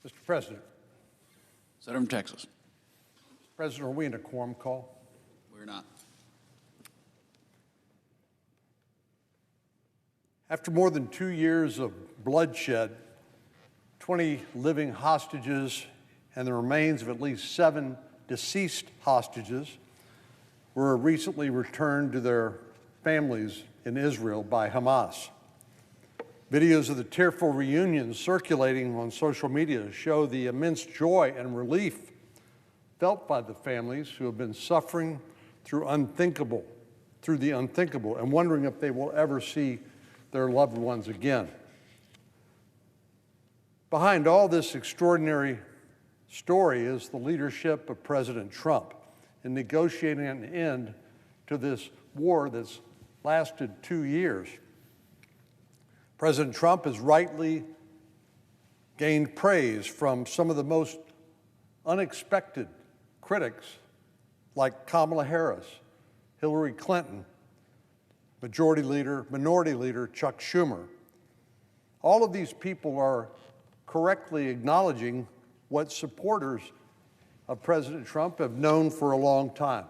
Mr. President. Senator from Texas. President, are we in a quorum call? We're not. After more than 2 years of bloodshed, 20 living hostages and the remains of at least 7 deceased hostages were recently returned to their families in Israel by Hamas. Videos of the tearful reunions circulating on social media show the immense joy and relief felt by the families who have been suffering through the unthinkable, and wondering if they will ever see their loved ones again. Behind all this extraordinary story is the leadership of President Trump in negotiating an end to this war that's lasted 2 years. President Trump has rightly gained praise from some of the most unexpected critics like Kamala Harris, Hillary Clinton, Minority Leader Chuck Schumer. All of these people are correctly acknowledging what supporters of President Trump have known for a long time.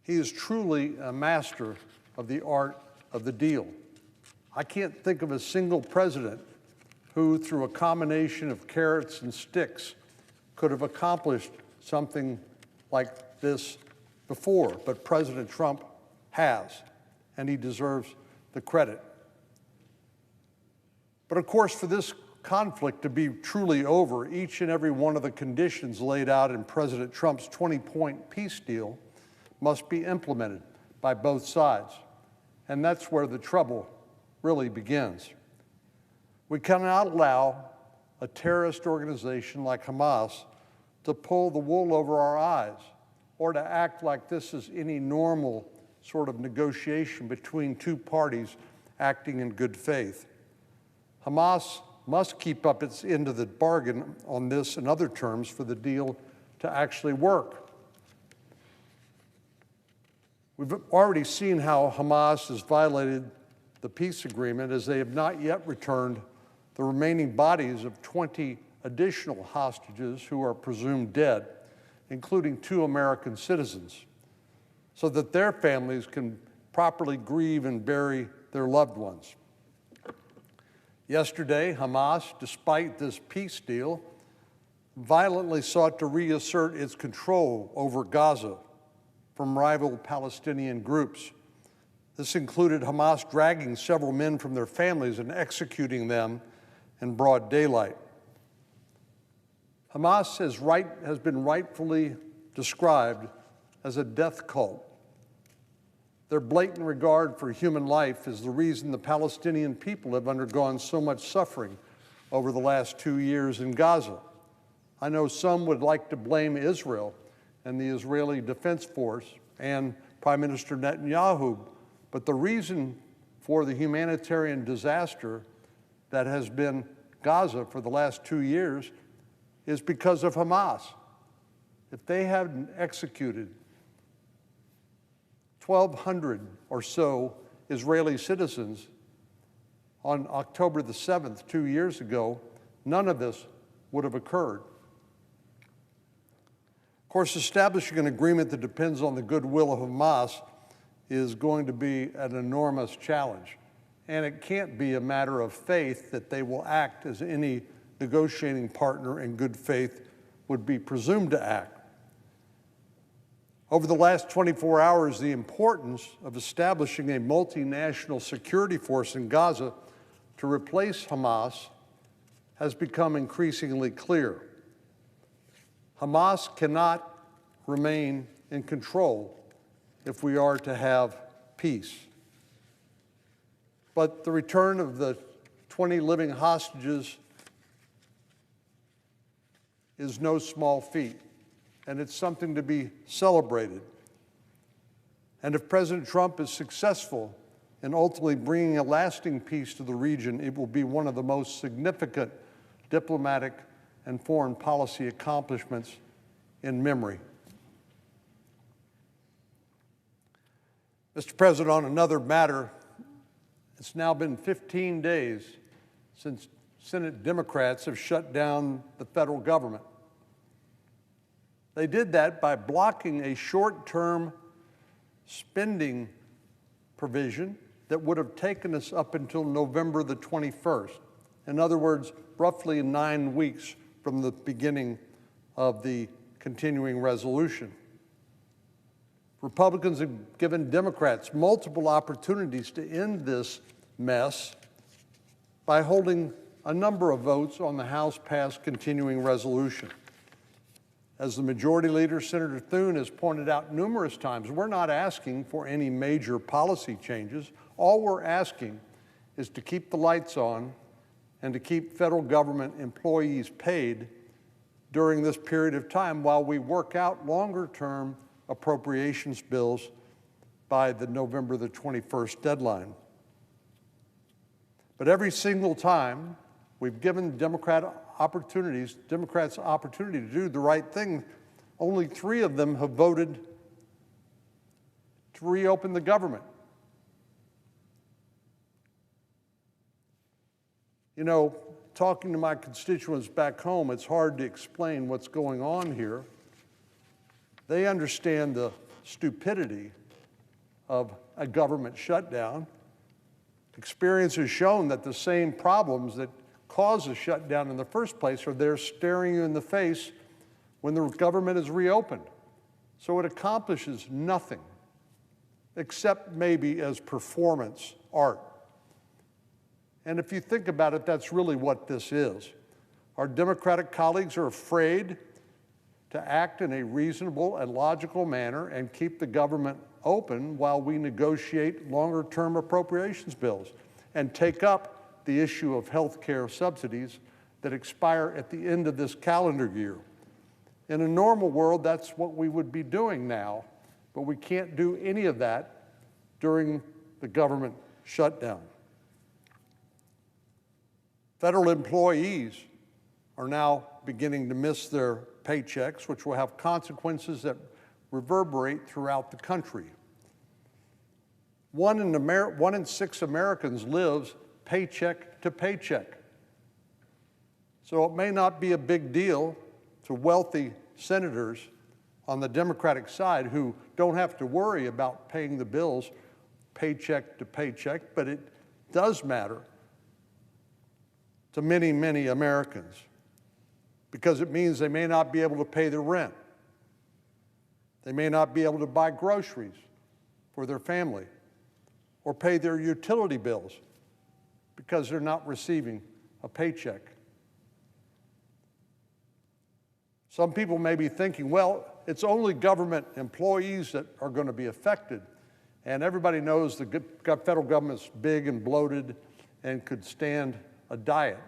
He is truly a master of the art of the deal. I can't think of a single president who, through a combination of carrots and sticks, could have accomplished something like this before, but President Trump has, and he deserves the credit. But of course, for this conflict to be truly over, each and every one of the conditions laid out in President Trump's 20-point peace deal must be implemented by both sides. And that's where the trouble really begins. We cannot allow a terrorist organization like Hamas to pull the wool over our eyes or to act like this is any normal sort of negotiation between two parties acting in good faith. Hamas must keep up its end of the bargain on this and other terms for the deal to actually work. We've already seen how Hamas has violated the peace agreement, as they have not yet returned the remaining bodies of 20 additional hostages who are presumed dead, including 2 American citizens, so that their families can properly grieve and bury their loved ones. Yesterday, Hamas, despite this peace deal, violently sought to reassert its control over Gaza from rival Palestinian groups. This included Hamas dragging several men from their families and executing them in broad daylight. Hamas has been rightfully described as a death cult. Their blatant regard for human life is the reason the Palestinian people have undergone so much suffering over the last 2 years in Gaza. I know some would like to blame Israel and the Israeli Defense Force and Prime Minister Netanyahu, but the reason for the humanitarian disaster that has been Gaza for the last 2 years is because of Hamas. If they hadn't executed 1,200 or so Israeli citizens on October the 7th, 2 years ago, none of this would have occurred. Of course, establishing an agreement that depends on the goodwill of Hamas is going to be an enormous challenge. And it can't be a matter of faith that they will act as any negotiating partner in good faith would be presumed to act. Over the last 24 hours, the importance of establishing a multinational security force in Gaza to replace Hamas has become increasingly clear. Hamas cannot remain in control if we are to have peace. But the return of the 20 living hostages is no small feat, and it's something to be celebrated. And if President Trump is successful in ultimately bringing a lasting peace to the region, it will be one of the most significant diplomatic and foreign policy accomplishments in memory. Mr. President, on another matter, it's now been 15 days since Senate Democrats have shut down the federal government. They did that by blocking a short-term spending provision that would have taken us up until November the 21st. In other words, roughly 9 weeks from the beginning of the continuing resolution. Republicans have given Democrats multiple opportunities to end this mess by holding a number of votes on the House-passed continuing resolution. As the Majority Leader, Senator Thune, has pointed out numerous times, we're not asking for any major policy changes. All we're asking is to keep the lights on and to keep federal government employees paid during this period of time while we work out longer-term appropriations bills by the November the 21st deadline. But every single time we've given Democrats opportunity to do the right thing, only 3 of them have voted to reopen the government. You know, talking to my constituents back home, it's hard to explain what's going on here. They understand the stupidity of a government shutdown. Experience has shown that the same problems that cause a shutdown in the first place are there staring you in the face when the government is reopened. So it accomplishes nothing except maybe as performance art. And if you think about it, that's really what this is. Our Democratic colleagues are afraid to act in a reasonable and logical manner and keep the government open while we negotiate longer-term appropriations bills and take up the issue of health care subsidies that expire at the end of this calendar year. In a normal world, that's what we would be doing now, but we can't do any of that during the government shutdown. Federal employees are now beginning to miss their paychecks, which will have consequences that reverberate throughout the country. 1 in 6 Americans lives paycheck to paycheck. So it may not be a big deal to wealthy senators on the Democratic side who don't have to worry about paying the bills paycheck to paycheck, but it does matter to many, many Americans because it means they may not be able to pay their rent. They may not be able to buy groceries for their family or pay their utility bills because they're not receiving a paycheck. Some people may be thinking, well, it's only government employees that are going to be affected. And everybody knows the federal government's big and bloated and could stand a diet.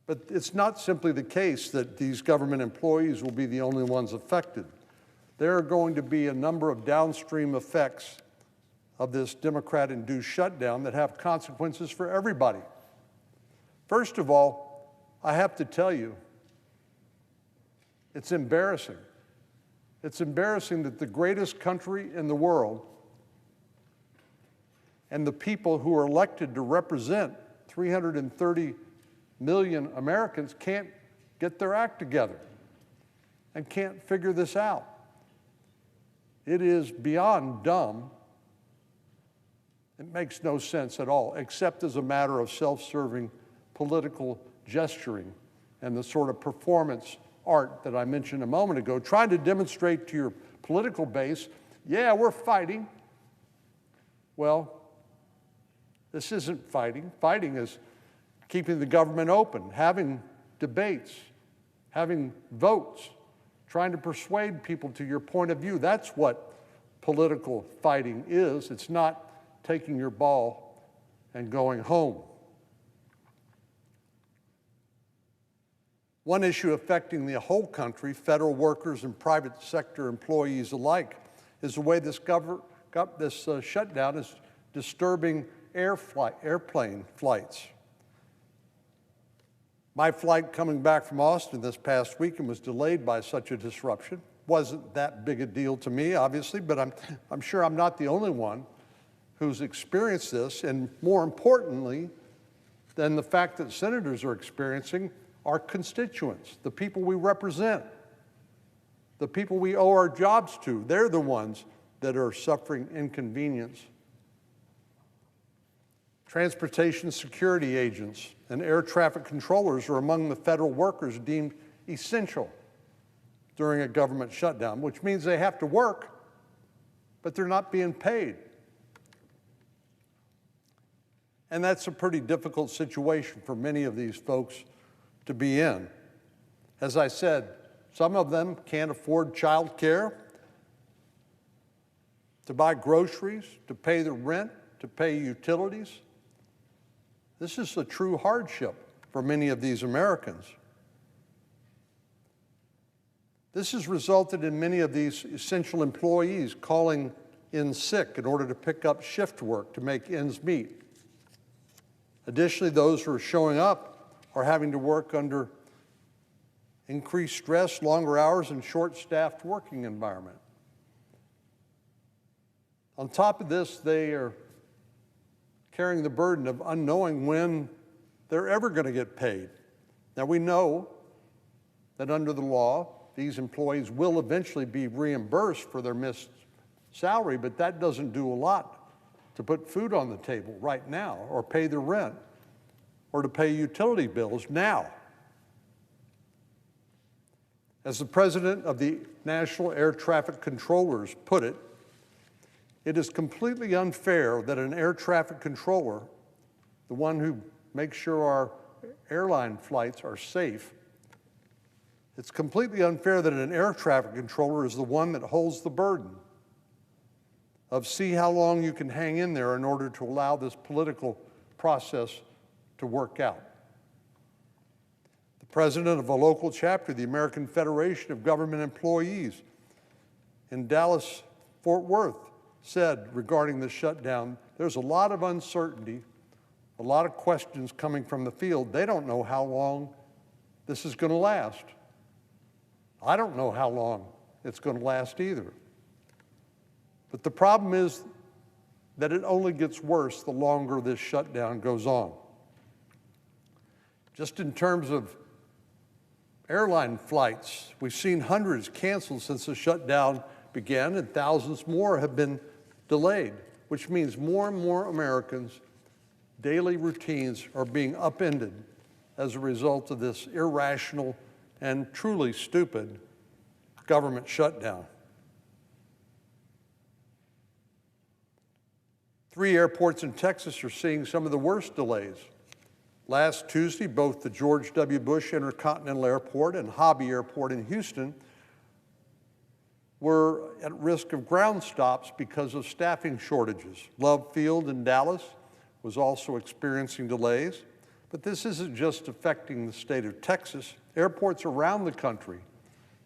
But it's not simply the case that these government employees will be the only ones affected. There are going to be a number of downstream effects of this Democrat-induced shutdown that have consequences for everybody. First of all, I have to tell you, it's embarrassing. It's embarrassing that the greatest country in the world and the people who are elected to represent 330 million Americans can't get their act together and can't figure this out. It is beyond dumb. It makes no sense at all, except as a matter of self-serving political gesturing and the sort of performance art that I mentioned a moment ago, trying to demonstrate to your political base, yeah, we're fighting. Well, this isn't fighting. Fighting is keeping the government open, having debates, having votes, trying to persuade people to your point of view. That's what political fighting is. It's not taking your ball and going home. One issue affecting the whole country, federal workers and private sector employees alike, is the way this shutdown is disturbing airplane flights. My flight coming back from Austin this past weekend was delayed by such a disruption. Wasn't that big a deal to me, obviously, but I'm sure I'm not the only one who's experienced this, and more importantly than the fact that senators are experiencing, our constituents, the people we represent, the people we owe our jobs to. They're the ones that are suffering inconvenience. Transportation security agents and air traffic controllers are among the federal workers deemed essential during a government shutdown, which means they have to work, but they're not being paid. And that's a pretty difficult situation for many of these folks to be in. As I said, some of them can't afford child care, to buy groceries, to pay the rent, to pay utilities. This is a true hardship for many of these Americans. This has resulted in many of these essential employees calling in sick in order to pick up shift work to make ends meet. Additionally, those who are showing up are having to work under increased stress, longer hours, and short-staffed working environment. On top of this, they are carrying the burden of unknowing when they're ever going to get paid. Now, we know that under the law, these employees will eventually be reimbursed for their missed salary, but that doesn't do a lot to put food on the table right now, or pay the rent, or to pay utility bills now. As the president of the National Air Traffic Controllers put it, it is completely unfair that an air traffic controller, the one who makes sure our airline flights are safe, it's completely unfair that an air traffic controller is the one that holds the burden of see how long you can hang in there in order to allow this political process to work out. The president of a local chapter, the American Federation of Government Employees in Dallas-Fort Worth, said regarding the shutdown, there's a lot of uncertainty, a lot of questions coming from the field. They don't know how long this is going to last. I don't know how long it's going to last either. But the problem is that it only gets worse the longer this shutdown goes on. Just in terms of airline flights, we've seen hundreds canceled since the shutdown began, and thousands more have been delayed, which means more and more Americans' daily routines are being upended as a result of this irrational and truly stupid government shutdown. 3 airports in Texas are seeing some of the worst delays. Last Tuesday, both the George W. Bush Intercontinental Airport and Hobby Airport in Houston were at risk of ground stops because of staffing shortages. Love Field in Dallas was also experiencing delays. But this isn't just affecting the state of Texas. Airports around the country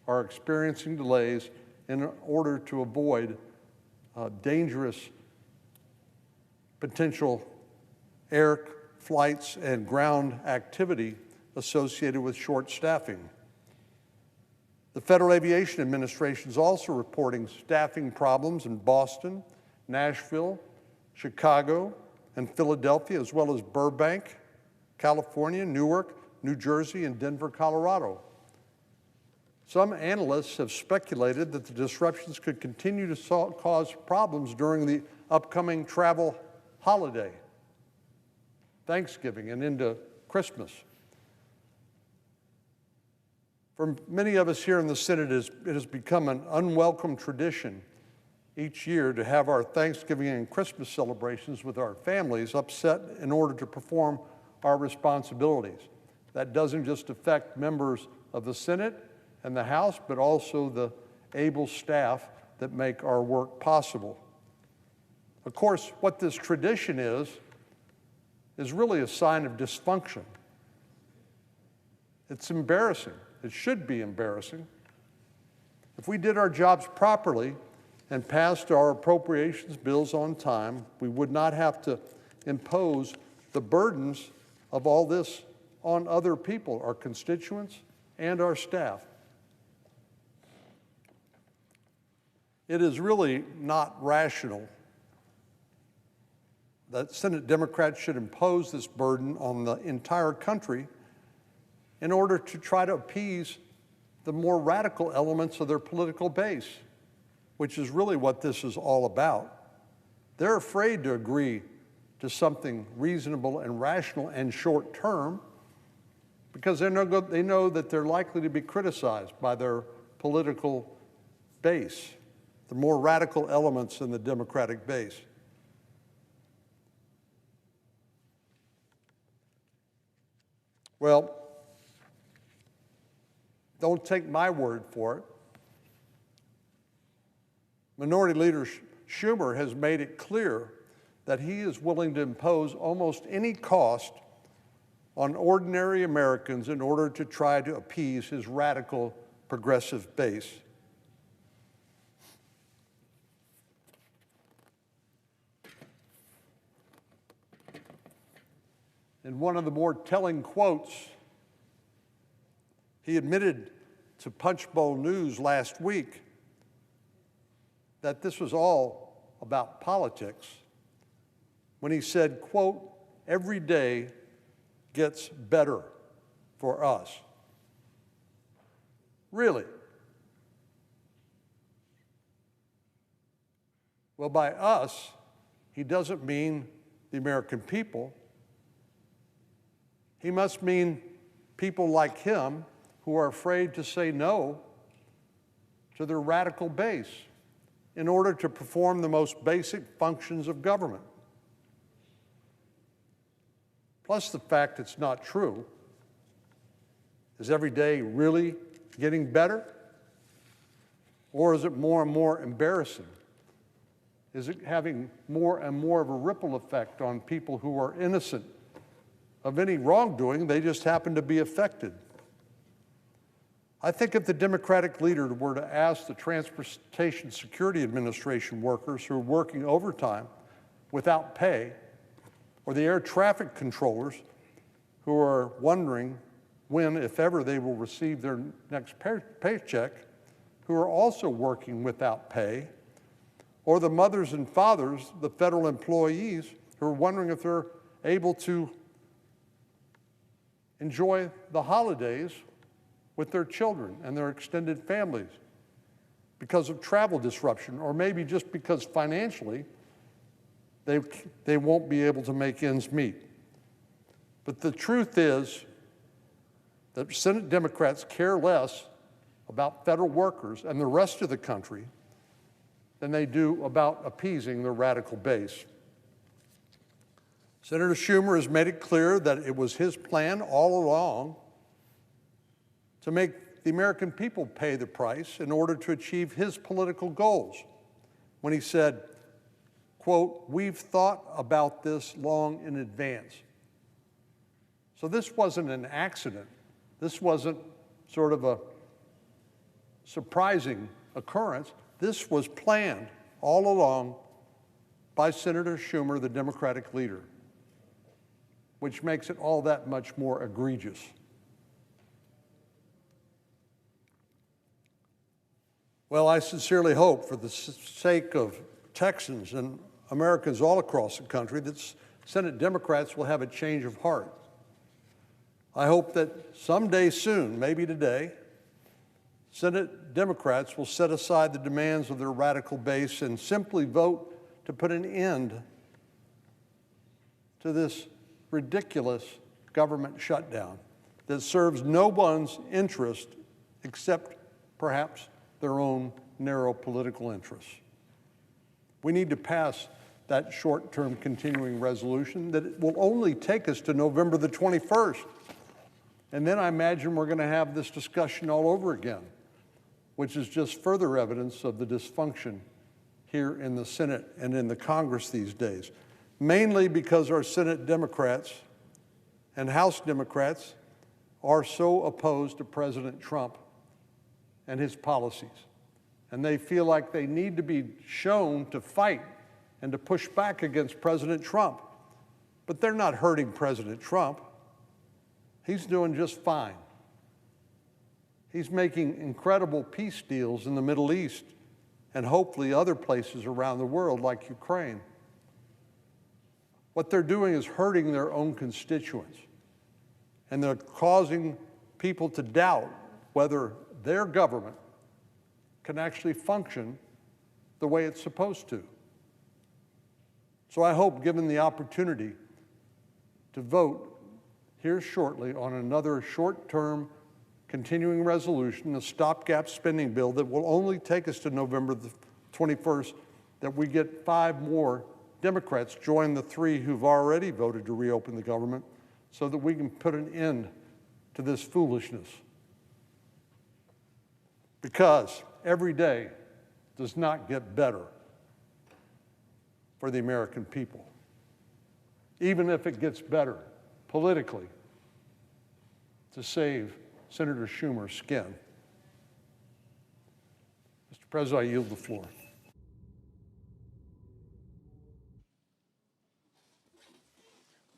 are experiencing delays in order to avoid dangerous potential air flights and ground activity associated with short staffing. The Federal Aviation Administration is also reporting staffing problems in Boston, Nashville, Chicago, and Philadelphia, as well as Burbank, California, Newark, New Jersey, and Denver, Colorado. Some analysts have speculated that the disruptions could continue to cause problems during the upcoming travel holiday, Thanksgiving, and into Christmas. For many of us here in the Senate, it has become an unwelcome tradition each year to have our Thanksgiving and Christmas celebrations with our families upset in order to perform our responsibilities. That doesn't just affect members of the Senate and the House, but also the able staff that make our work possible. Of course, what this tradition is really a sign of dysfunction. It's embarrassing. It should be embarrassing. If we did our jobs properly and passed our appropriations bills on time, we would not have to impose the burdens of all this on other people, our constituents and our staff. It is really not rational that Senate Democrats should impose this burden on the entire country in order to try to appease the more radical elements of their political base, which is really what this is all about. They're afraid to agree to something reasonable and rational and short term because they know that they're likely to be criticized by their political base, the more radical elements in the Democratic base. Well, don't take my word for it. Minority Leader Schumer has made it clear that he is willing to impose almost any cost on ordinary Americans in order to try to appease his radical progressive base. In one of the more telling quotes, he admitted to Punchbowl News last week that this was all about politics when he said, quote, "Every day gets better for us." Really? Well, by us, he doesn't mean the American people. He must mean people like him who are afraid to say no to their radical base in order to perform the most basic functions of government. Plus the fact it's not true. Is every day really getting better? Or is it more and more embarrassing? Is it having more and more of a ripple effect on people who are innocent of any wrongdoing? They just happen to be affected. I think if the Democratic leader were to ask the Transportation Security Administration workers who are working overtime without pay, or the air traffic controllers who are wondering when, if ever, they will receive their next paycheck, who are also working without pay, or the mothers and fathers, the federal employees, who are wondering if they're able to enjoy the holidays with their children and their extended families because of travel disruption, or maybe just because financially they won't be able to make ends meet. But the truth is that Senate Democrats care less about federal workers and the rest of the country than they do about appeasing their radical base. Senator Schumer has made it clear that it was his plan all along to make the American people pay the price in order to achieve his political goals when he said, quote, "We've thought about this long in advance." So this wasn't an accident. This wasn't sort of a surprising occurrence. This was planned all along by Senator Schumer, the Democratic leader, which makes it all that much more egregious. Well, I sincerely hope, for the sake of Texans and Americans all across the country, that Senate Democrats will have a change of heart. I hope that someday soon, maybe today, Senate Democrats will set aside the demands of their radical base and simply vote to put an end to this ridiculous government shutdown that serves no one's interest except perhaps their own narrow political interests. We need to pass that short-term continuing resolution that will only take us to November the 21st. And then I imagine we're going to have this discussion all over again, which is just further evidence of the dysfunction here in the Senate and in the Congress these days, mainly because our Senate Democrats and House Democrats are so opposed to President Trump and his policies. And they feel like they need to be shown to fight and to push back against President Trump. But they're not hurting President Trump. He's doing just fine. He's making incredible peace deals in the Middle East and hopefully other places around the world like Ukraine. what they're doing is hurting their own constituents. And they're causing people to doubt whether their government can actually function the way it's supposed to. So I hope, given the opportunity to vote here shortly on another short-term continuing resolution, a stopgap spending bill that will only take us to November the 21st, that we get 5 more Democrats join the 3 who've already voted to reopen the government so that we can put an end to this foolishness. Because every day does not get better for the American people, even if it gets better politically to save Senator Schumer's skin. Mr. President, I yield the floor.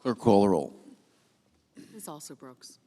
Clerk, call the roll. Ms. Also Brooks.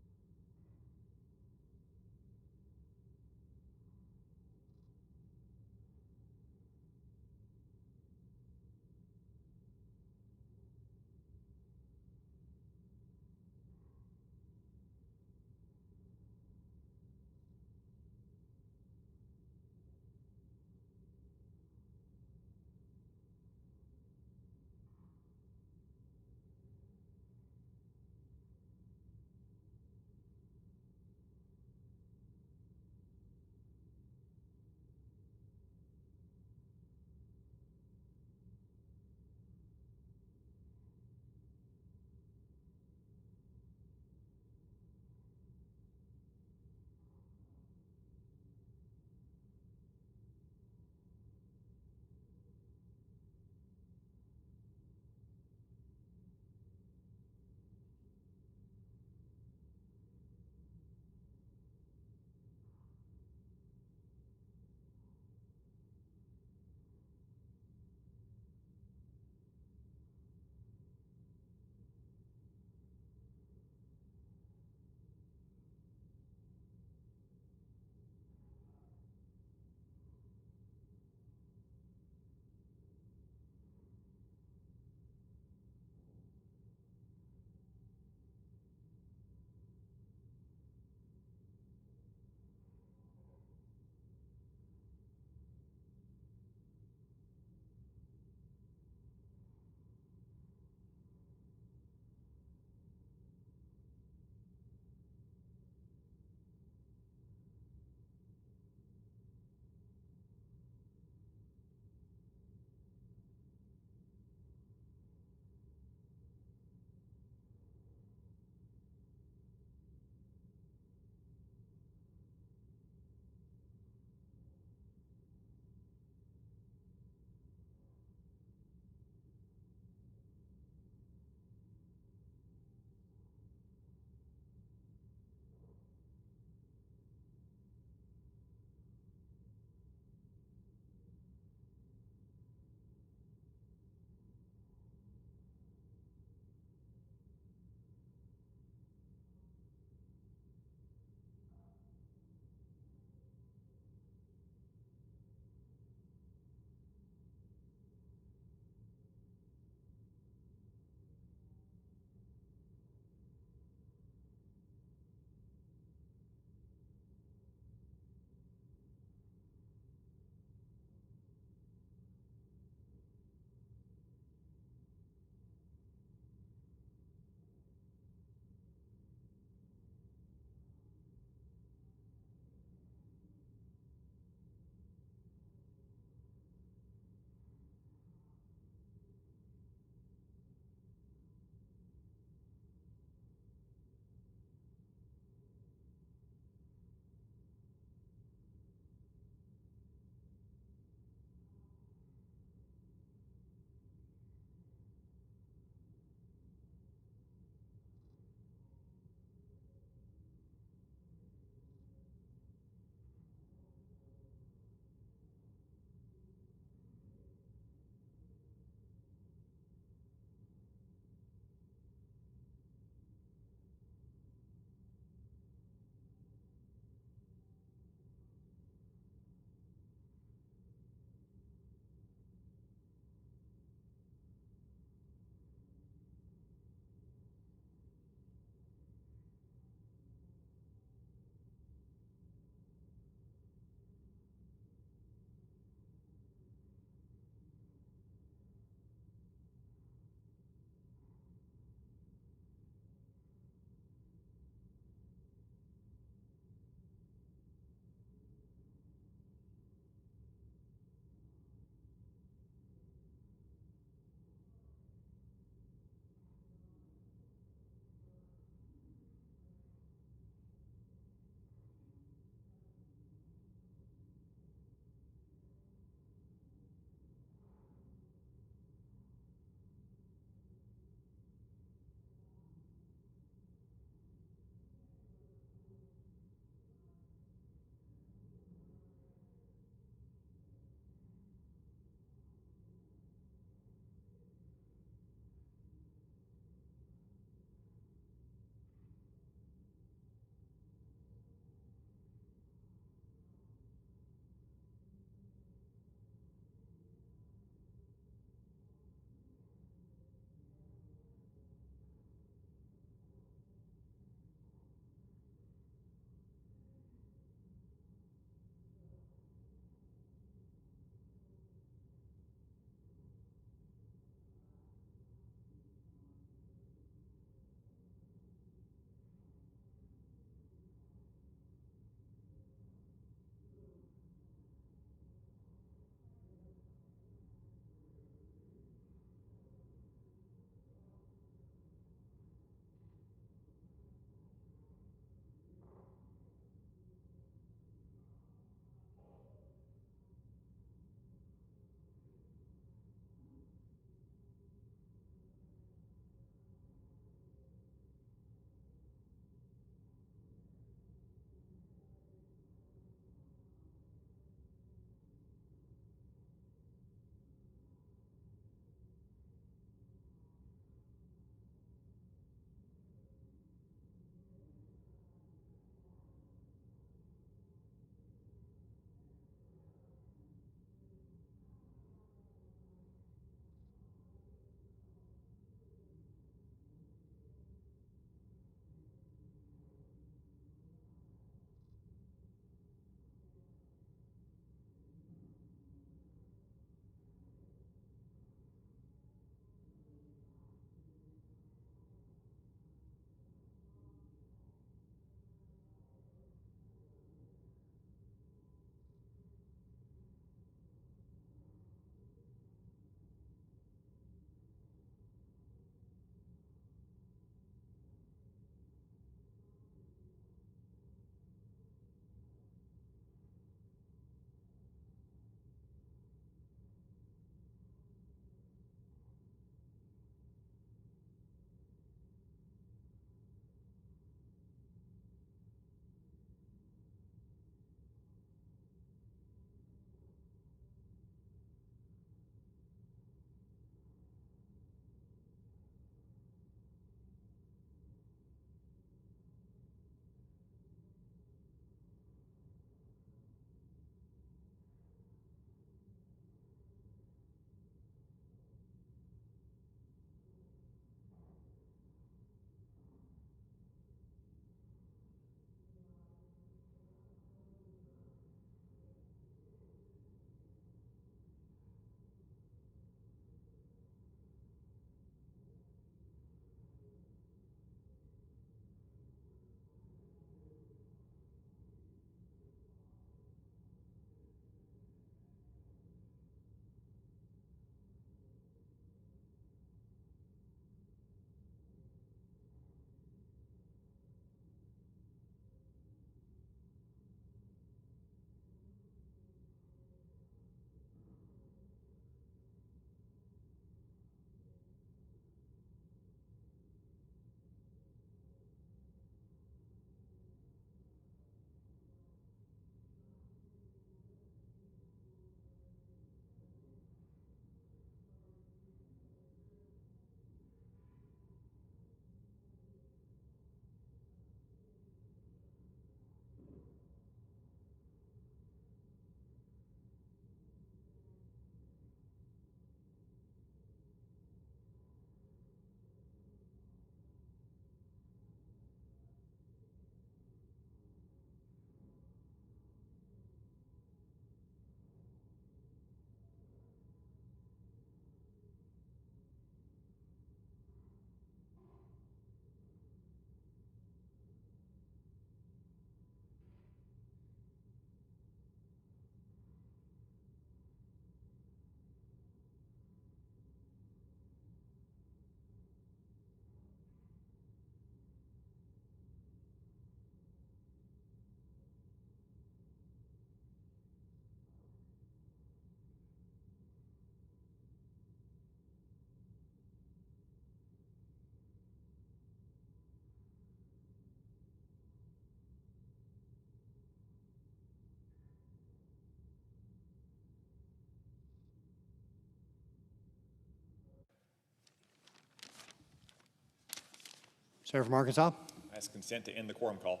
Senator from Arkansas. I ask consent to end the quorum call.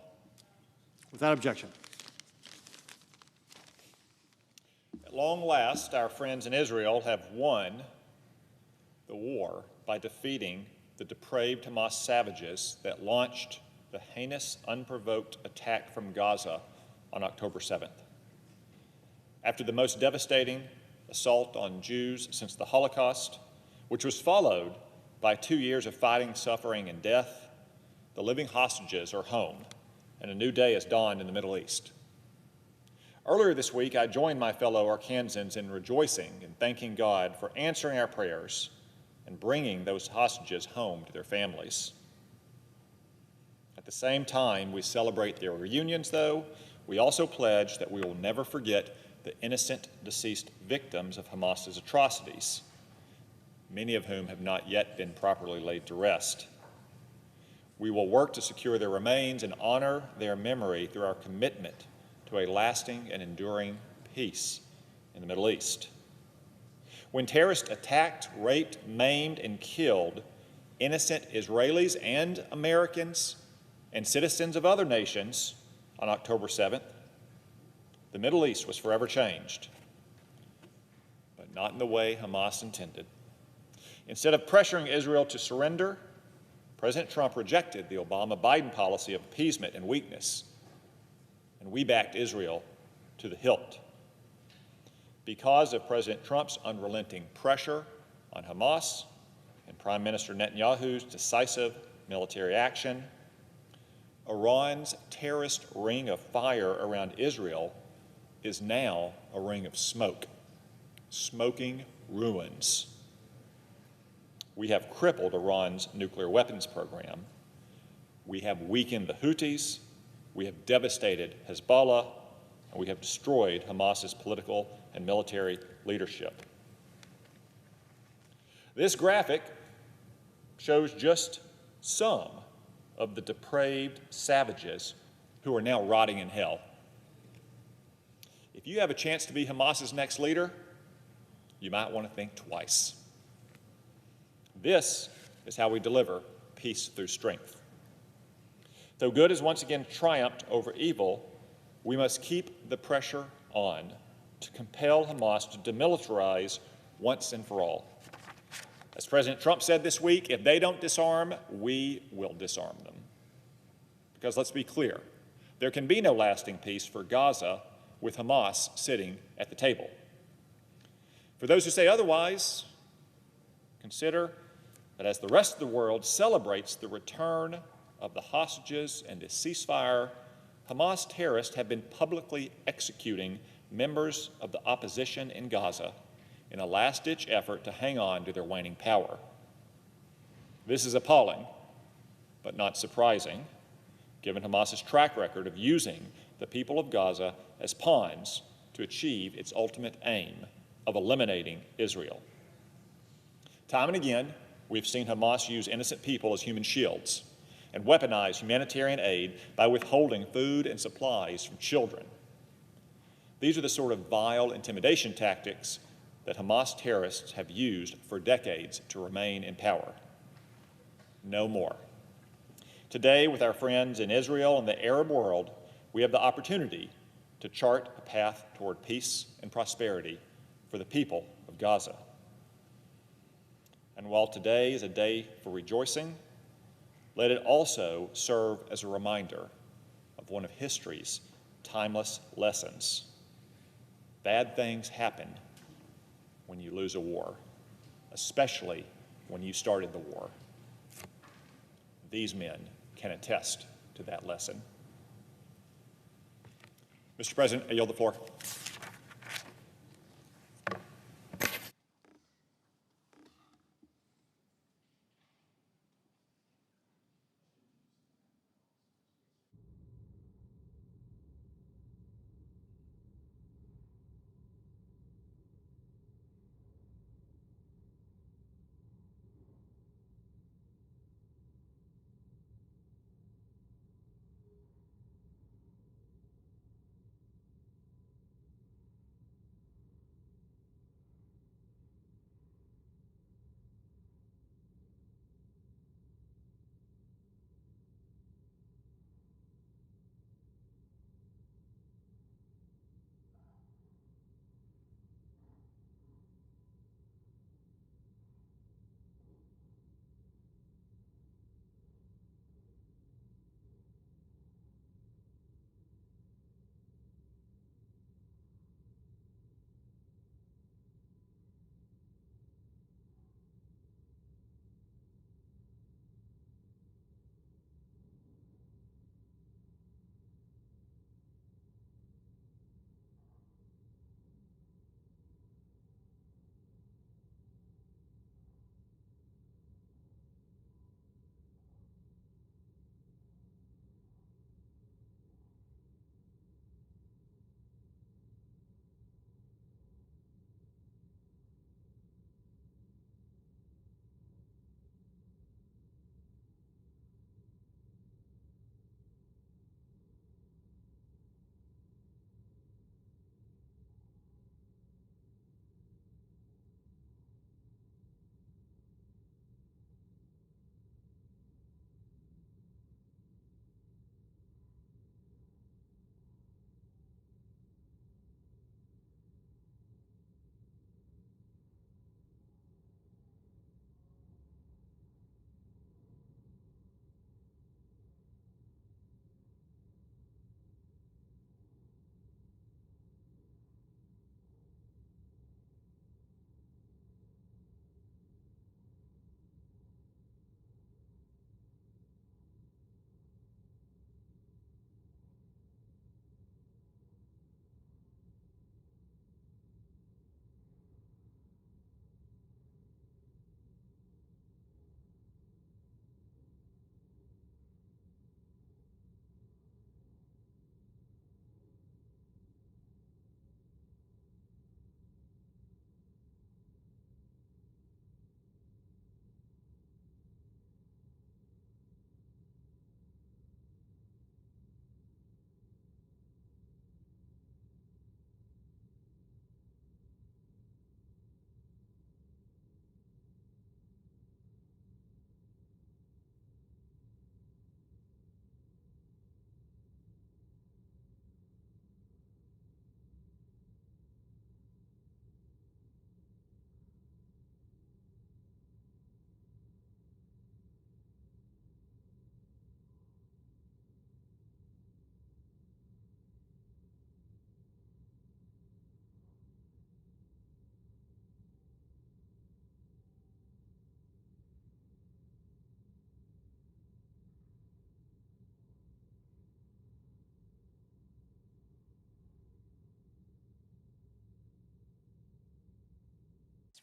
Without objection. At long last, our friends in Israel have won the war by defeating the depraved Hamas savages that launched the heinous, unprovoked attack from Gaza on October 7th. After the most devastating assault on Jews since the Holocaust, which was followed by 2 years of fighting, suffering, and death, the living hostages are home, and a new day has dawned in the Middle East. Earlier this week, I joined my fellow Arkansans in rejoicing and thanking God for answering our prayers and bringing those hostages home to their families. At the same time we celebrate their reunions, though, we also pledge that we will never forget the innocent deceased victims of Hamas's atrocities, many of whom have not yet been properly laid to rest. We will work to secure their remains and honor their memory through our commitment to a lasting and enduring peace in the Middle East. When terrorists attacked, raped, maimed, and killed innocent Israelis and Americans and citizens of other nations on October 7th, the Middle East was forever changed, but not in the way Hamas intended. Instead of pressuring Israel to surrender, President Trump rejected the Obama-Biden policy of appeasement and weakness, and we backed Israel to the hilt. Because of President Trump's unrelenting pressure on Hamas and Prime Minister Netanyahu's decisive military action, Iran's terrorist ring of fire around Israel is now a ring of smoke, smoking ruins. We have crippled Iran's nuclear weapons program. We have weakened the Houthis. We have devastated Hezbollah. And we have destroyed Hamas's political and military leadership. This graphic shows just some of the depraved savages who are now rotting in hell. If you have a chance to be Hamas's next leader, you might want to think twice. This is how we deliver peace through strength. Though good has once again triumphed over evil, we must keep the pressure on to compel Hamas to demilitarize once and for all. As President Trump said this week, if they don't disarm, we will disarm them. Because let's be clear, there can be no lasting peace for Gaza with Hamas sitting at the table. For those who say otherwise, consider that as the rest of the world celebrates the return of the hostages and the ceasefire, Hamas terrorists have been publicly executing members of the opposition in Gaza in a last-ditch effort to hang on to their waning power. This is appalling, but not surprising, given Hamas's track record of using the people of Gaza as pawns to achieve its ultimate aim of eliminating Israel. Time and again, we've seen Hamas use innocent people as human shields and weaponize humanitarian aid by withholding food and supplies from children. These are the sort of vile intimidation tactics that Hamas terrorists have used for decades to remain in power. No more. Today, with our friends in Israel and the Arab world, we have the opportunity to chart a path toward peace and prosperity for the people of Gaza. And while today is a day for rejoicing, let it also serve as a reminder of one of history's timeless lessons. Bad things happen when you lose a war, especially when you started the war. These men can attest to that lesson. Mr. President, I yield the floor.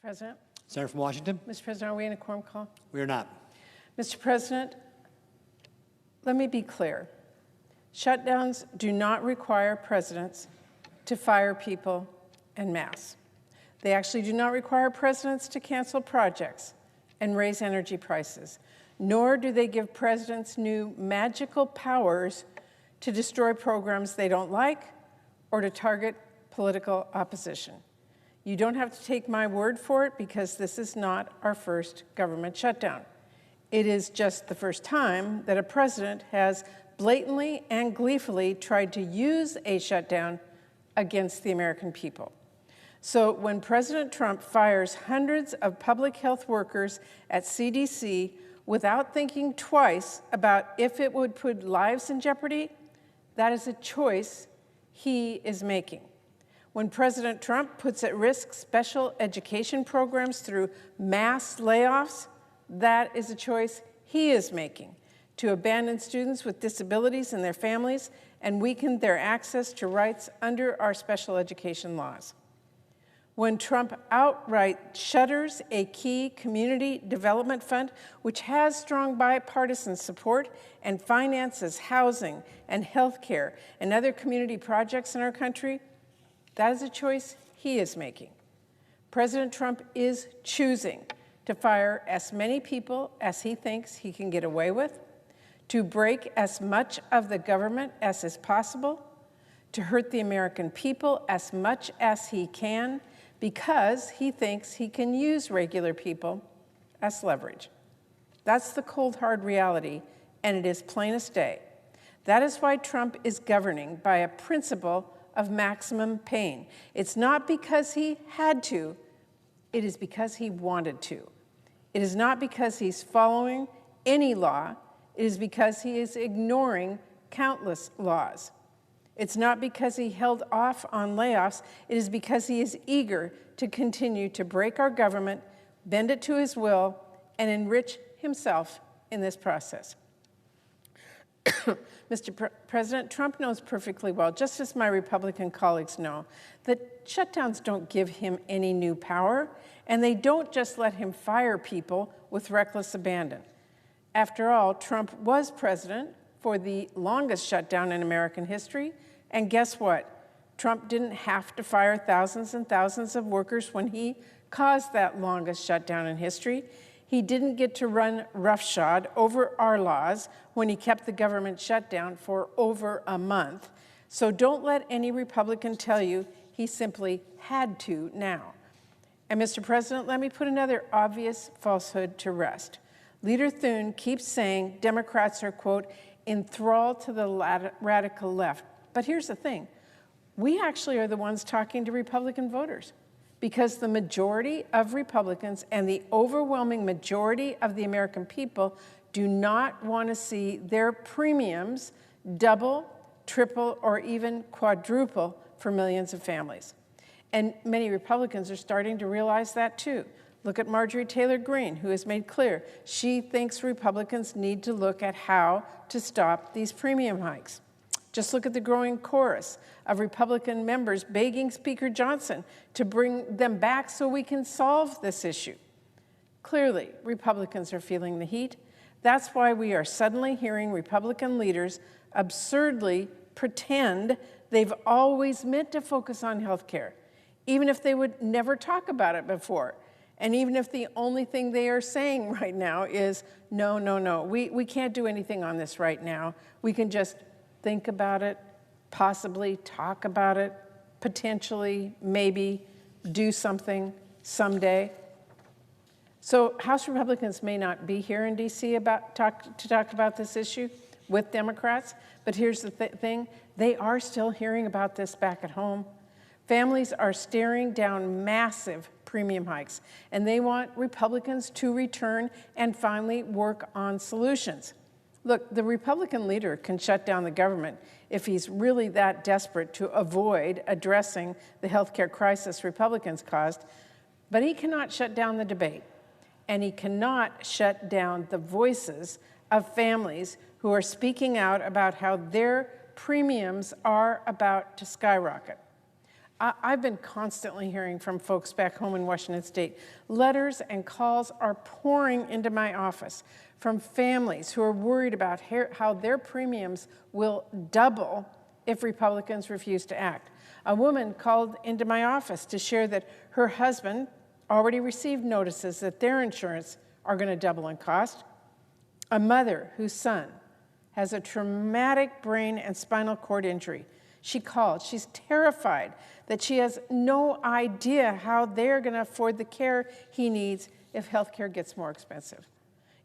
President. Senator from Washington. Mr. President, are we in a quorum call? We are not. Mr. President, let me be clear. Shutdowns do not require presidents to fire people en masse. They actually do not require presidents to cancel projects and raise energy prices, nor do they give presidents new magical powers to destroy programs they don't like or to target political opposition. You don't have to take my word for it because this is not our first government shutdown. It is just the first time that a president has blatantly and gleefully tried to use a shutdown against the American people. So when President Trump fires hundreds of public health workers at CDC without thinking twice about if it would put lives in jeopardy, that is a choice he is making. When President Trump puts at risk special education programs through mass layoffs, that is a choice he is making to abandon students with disabilities and their families and weaken their access to rights under our special education laws. When Trump outright shutters a key community development fund, which has strong bipartisan support and finances housing and health care and other community projects in our country, that is a choice he is making. President Trump is choosing to fire as many people as he thinks he can get away with, to break as much of the government as is possible, to hurt the American people as much as he can, because he thinks he can use regular people as leverage. That's the cold, hard reality, and it is plain as day. That is why Trump is governing by a principle of maximum pain. It's not because he had to, it is because he wanted to. It is not because he's following any law, it is because he is ignoring countless laws. It's not because he held off on layoffs, it is because he is eager to continue to break our government, bend it to his will, and enrich himself in this process. Mr. President, Trump knows perfectly well, just as my Republican colleagues know, that shutdowns don't give him any new power, and they don't just let him fire people with reckless abandon. After all, Trump was president for the longest shutdown in American history, and guess what? Trump didn't have to fire thousands and thousands of workers when he caused that longest shutdown in history. He didn't get to run roughshod over our laws when he kept the government shut down for over a month. So don't let any Republican tell you he simply had to now. And Mr. President, let me put another obvious falsehood to rest. Leader Thune keeps saying Democrats are, quote, enthralled to the radical left. But here's the thing. We actually are the ones talking to Republican voters because the majority of Republicans and the overwhelming majority of the American people do not want to see their premiums double, triple, or even quadruple for millions of families. And many Republicans are starting to realize that too. Look at Marjorie Taylor Greene, who has made clear she thinks Republicans need to look at how to stop these premium hikes. Just look at the growing chorus of Republican members begging Speaker Johnson to bring them back so we can solve this issue. Clearly, Republicans are feeling the heat. That's why we are suddenly hearing Republican leaders absurdly pretend they've always meant to focus on health care, even if they would never talk about it before. And even if the only thing they are saying right now is, no, we can't do anything on this right now. We can just think about it, possibly talk about it, potentially, maybe, do something someday. So House Republicans may not be here in D.C. to talk about this issue with Democrats, but here's the thing, they are still hearing about this back at home. Families are staring down massive premium hikes, and they want Republicans to return and finally work on solutions. Look, the Republican leader can shut down the government if he's really that desperate to avoid addressing the healthcare crisis Republicans caused, but he cannot shut down the debate, and he cannot shut down the voices of families who are speaking out about how their premiums are about to skyrocket. I've been constantly hearing from folks back home in Washington State. Letters and calls are pouring into my office from families who are worried about how their premiums will double if Republicans refuse to act. A woman called into my office to share that her husband already received notices that their insurance are going to double in cost. A mother whose son has a traumatic brain and spinal cord injury. She called. She's terrified that she has no idea how they're going to afford the care he needs if health care gets more expensive.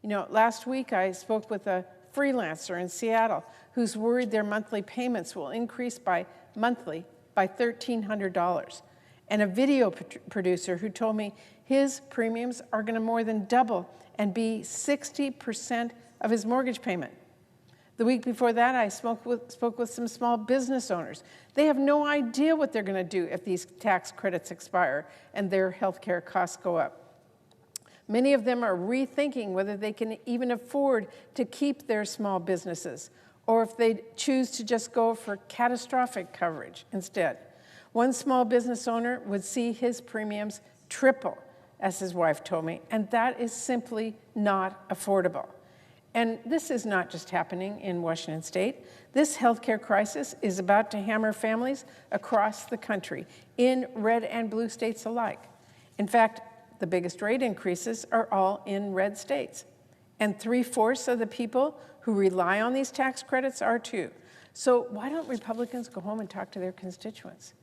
You know, last week I spoke with a freelancer in Seattle who's worried their monthly payments will increase by $1,300, and a video producer who told me his premiums are going to more than double and be 60% of his mortgage payment. The week before that, I spoke with some small business owners. They have no idea what they're going to do if these tax credits expire and their health care costs go up. Many of them are rethinking whether they can even afford to keep their small businesses, or if they choose to just go for catastrophic coverage instead. One small business owner would see his premiums triple, as his wife told me, and that is simply not affordable. And this is not just happening in Washington State. This healthcare crisis is about to hammer families across the country, in red and blue states alike. In fact, the biggest rate increases are all in red states. And 3/4 of the people who rely on these tax credits are too. So why don't Republicans go home and talk to their constituents?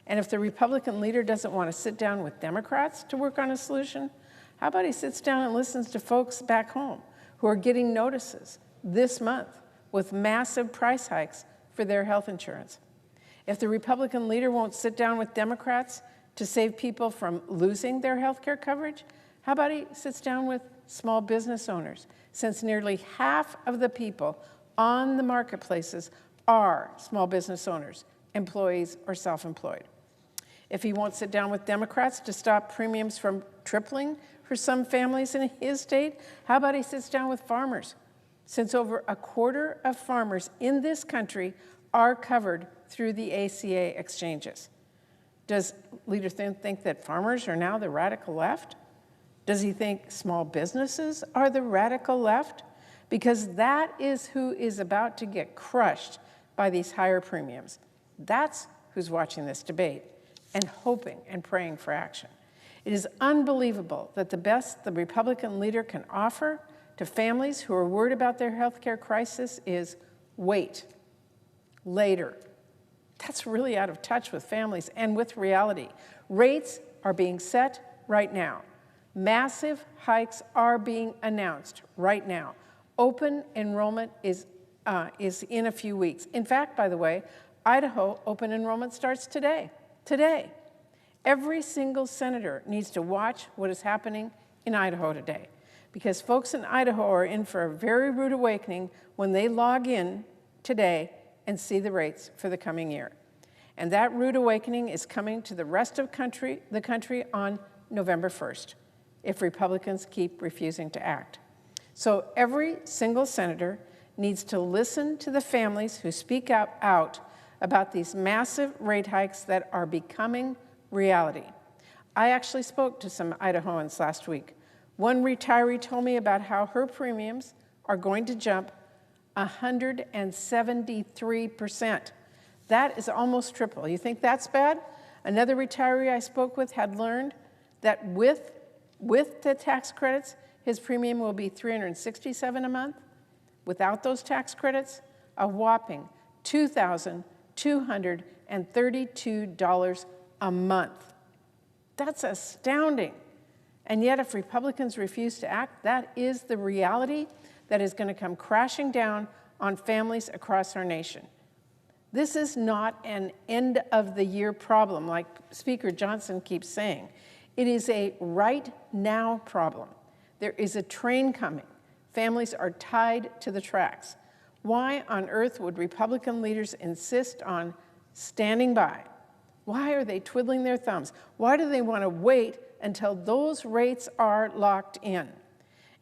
And if the Republican leader doesn't want to sit down with Democrats to work on a solution, how about he sits down and listens to folks back home who are getting notices this month with massive price hikes for their health insurance? If the Republican leader won't sit down with Democrats to save people from losing their health care coverage, how about he sits down with small business owners, since nearly half of the people on the marketplaces are small business owners, employees, or self-employed. If he won't sit down with Democrats to stop premiums from tripling for some families in his state, how about he sits down with farmers, since over a quarter of farmers in this country are covered through the ACA exchanges. Does Leader Thune think that farmers are now the radical left? Does he think small businesses are the radical left? Because that is who is about to get crushed by these higher premiums. That's who's watching this debate and hoping and praying for action. It is unbelievable that the best the Republican leader can offer to families who are worried about their health care crisis is wait, later. That's really out of touch with families and with reality. Rates are being set right now. Massive hikes are being announced right now. Open enrollment is in a few weeks. In fact, by the way, Idaho open enrollment starts today. Today. Every single senator needs to watch what is happening in Idaho today, because folks in Idaho are in for a very rude awakening when they log in today and see the rates for the coming year. And that rude awakening is coming to the rest of the country on November 1st, if Republicans keep refusing to act. So every single senator needs to listen to the families who speak out about these massive rate hikes that are becoming reality. I actually spoke to some Idahoans last week. One retiree told me about how her premiums are going to jump 173%. That is almost triple. You think that's bad? Another retiree I spoke with had learned that with the tax credits, his premium will be $367 a month. Without those tax credits, a whopping $2,232 a month. That's astounding. And yet, if Republicans refuse to act, that is the reality that is going to come crashing down on families across our nation. This is not an end-of-the-year problem, like Speaker Johnson keeps saying. It is a right-now problem. There is a train coming. Families are tied to the tracks. Why on earth would Republican leaders insist on standing by? Why are they twiddling their thumbs? Why do they want to wait until those rates are locked in?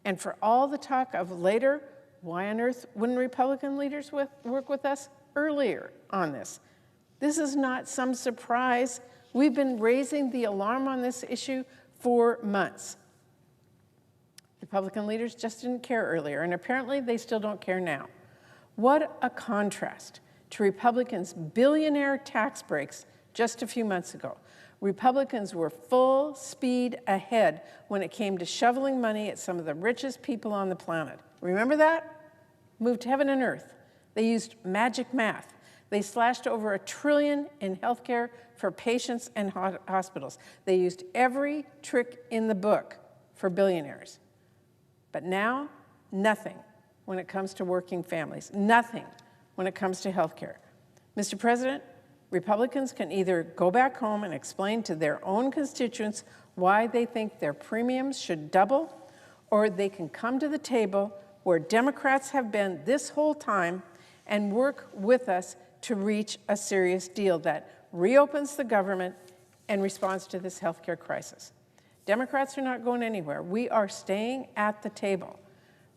And for all the talk of later, why on earth wouldn't Republican leaders work with us earlier on this? This is not some surprise We've been raising the alarm on this issue for months. Republican leaders just didn't care earlier, and apparently they still don't care now. What a contrast to Republicans' billionaire tax breaks just a few months ago. Republicans were full speed ahead when it came to shoveling money at some of the richest people on the planet. Remember that? Moved heaven and earth. They used magic math. They slashed over $1 trillion in health care for patients and hospitals. They used every trick in the book for billionaires. But now, nothing when it comes to working families. Nothing when it comes to health care. Mr. President, Republicans can either go back home and explain to their own constituents why they think their premiums should double, or they can come to the table where Democrats have been this whole time and work with us to reach a serious deal that reopens the government and responds to this health care crisis. Democrats are not going anywhere. We are staying at the table.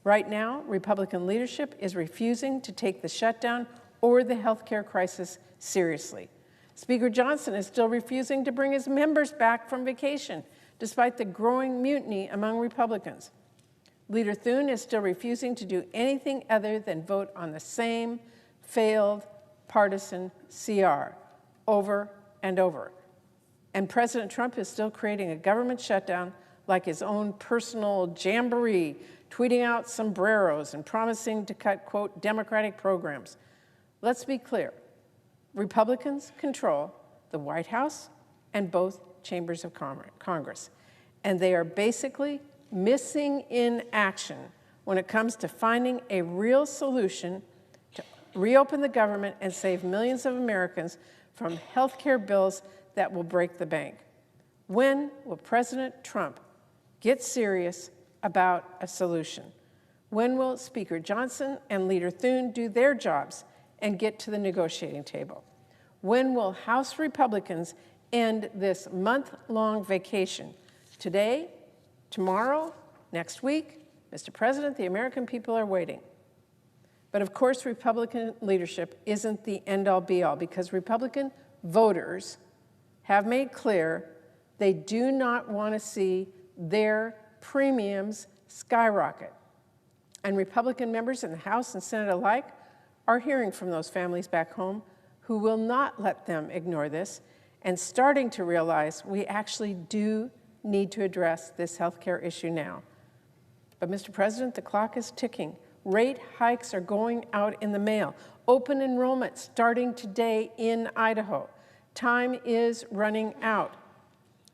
Right now, Republican leadership is refusing to take the shutdown or the health care crisis seriously. Speaker Johnson is still refusing to bring his members back from vacation, despite the growing mutiny among Republicans. Leader Thune is still refusing to do anything other than vote on the same failed partisan CR over and over. And President Trump is still creating a government shutdown like his own personal jamboree, tweeting out sombreros and promising to cut, quote, Democratic programs. Let's be clear. Republicans control the White House and both chambers of Congress, and they are basically missing in action when it comes to finding a real solution to reopen the government and save millions of Americans from health care bills that will break the bank. When will President Trump get serious about a solution? When will Speaker Johnson and Leader Thune do their jobs and get to the negotiating table? When will House Republicans end this month-long vacation? Today? Tomorrow? Next week? Mr. President, the American people are waiting. But of course, Republican leadership isn't the end-all be-all, because Republican voters have made clear they do not want to see their premiums skyrocket. And Republican members in the House and Senate alike are hearing from those families back home who will not let them ignore this and starting to realize we actually do need to address this health care issue now. But Mr. President, the clock is ticking. Rate hikes are going out in the mail. Open enrollment starting today in Idaho. Time is running out.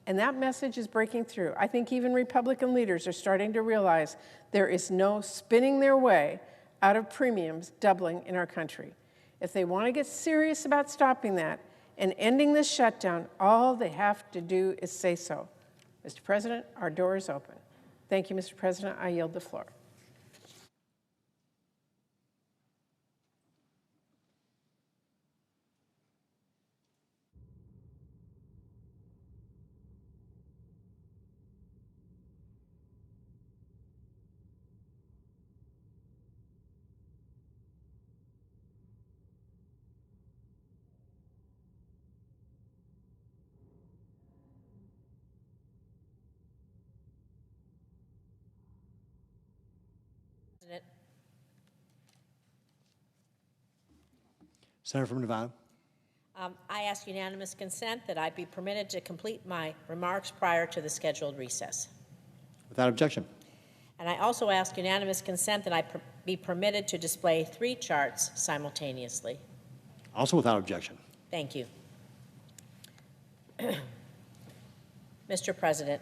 And that message is breaking through. I think even Republican leaders are starting to realize there is no spinning their way out of premiums doubling in our country. If they want to get serious about stopping that and ending this shutdown, all they have to do is say so. Mr. President, our door is open. Thank you, Mr. President. I yield the floor. Senator from Nevada. I ask unanimous consent that I be permitted to complete my remarks prior to the scheduled recess. Without objection. And I also ask unanimous consent that I be permitted to display 3 charts simultaneously. Also without objection. Thank you. Mr. President,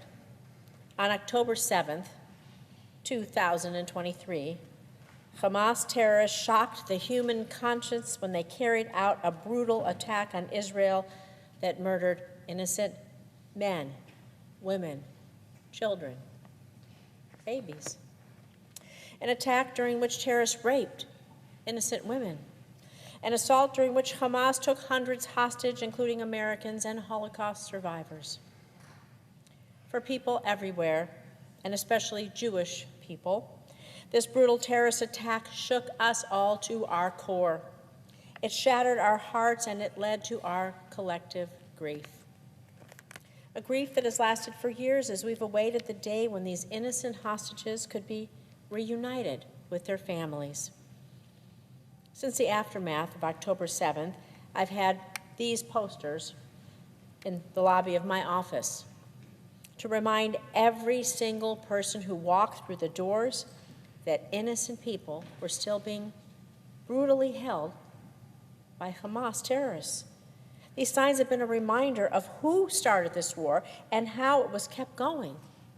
on October 7th, 2023, Hamas terrorists shocked the human conscience when they carried out a brutal attack on Israel that murdered innocent men, women, children, babies. An attack during which terrorists raped innocent women. An assault during which Hamas took hundreds hostage, including Americans and Holocaust survivors. For people everywhere, and especially Jewish people, this brutal terrorist attack shook us all to our core. It shattered our hearts and it led to our collective grief. a grief that has lasted for years as we've awaited the day when these innocent hostages could be reunited with their families. Since the aftermath of October 7th, I've had these posters in the lobby of my office to remind every single person who walked through the doors that innocent people were still being brutally held by Hamas terrorists. These signs have been a reminder of who started this war and how it was kept going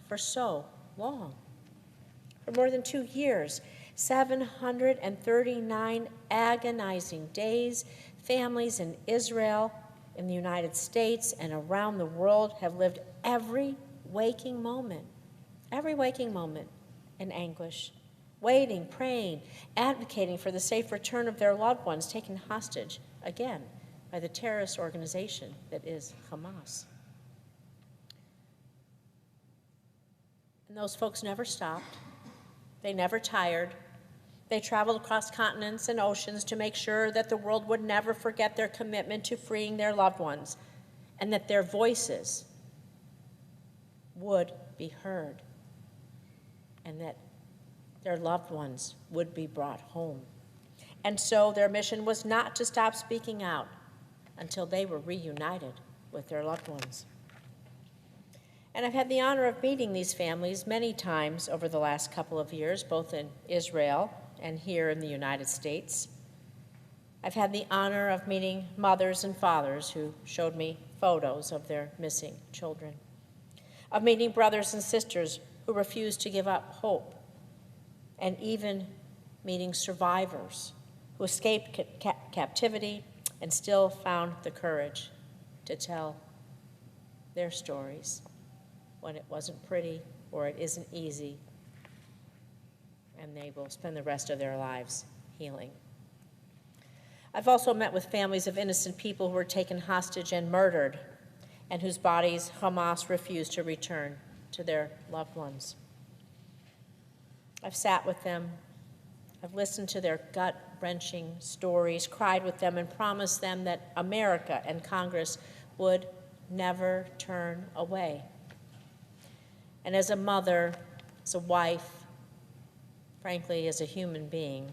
for so long. For more than 2 years, 739 agonizing days, families in Israel, in the United States, and around the world have lived every waking moment in anguish, waiting, praying, advocating for the safe return of their loved ones taken hostage, again, by the terrorist organization that is Hamas. And those folks never stopped. They never tired. They traveled across continents and oceans to make sure that the world would never forget their commitment to freeing their loved ones and that their voices would be heard and that their loved ones would be brought home. And so their mission was not to stop speaking out until they were reunited with their loved ones. And I've had the honor of meeting these families many times over the last couple of years, both in Israel and here in the United States. I've had the honor of meeting mothers and fathers who showed me photos of their missing children, of meeting brothers and sisters who refused to give up hope, and even meeting survivors who escaped captivity and still found the courage to tell their stories when it wasn't pretty or it isn't easy, and they will spend the rest of their lives healing. I've also met with families of innocent people who were taken hostage and murdered, and whose bodies Hamas refused to return to their loved ones. I've sat with them, I've listened to their gut-wrenching stories, cried with them, and promised them that America and Congress would never turn away. And as a mother, as a wife, frankly, as a human being,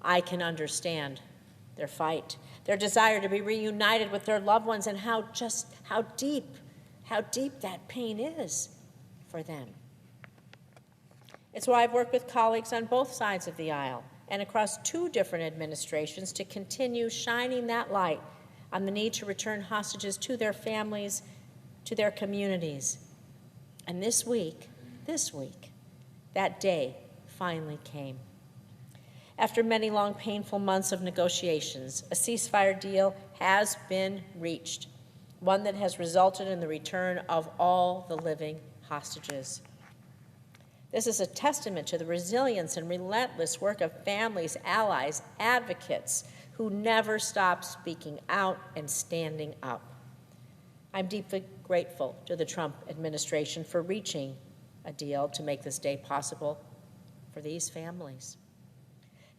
I can understand their fight, their desire to be reunited with their loved ones, and how deep that pain is for them. It's why I've worked with colleagues on both sides of the aisle and across 2 different administrations to continue shining that light on the need to return hostages to their families, to their communities. And this week, that day finally came. After many long, painful months of negotiations, a ceasefire deal has been reached, one that has resulted in the return of all the living hostages. This is a testament to the resilience and relentless work of families, allies, advocates who never stop speaking out and standing up. I'm deeply grateful to the Trump administration for reaching a deal to make this day possible for these families.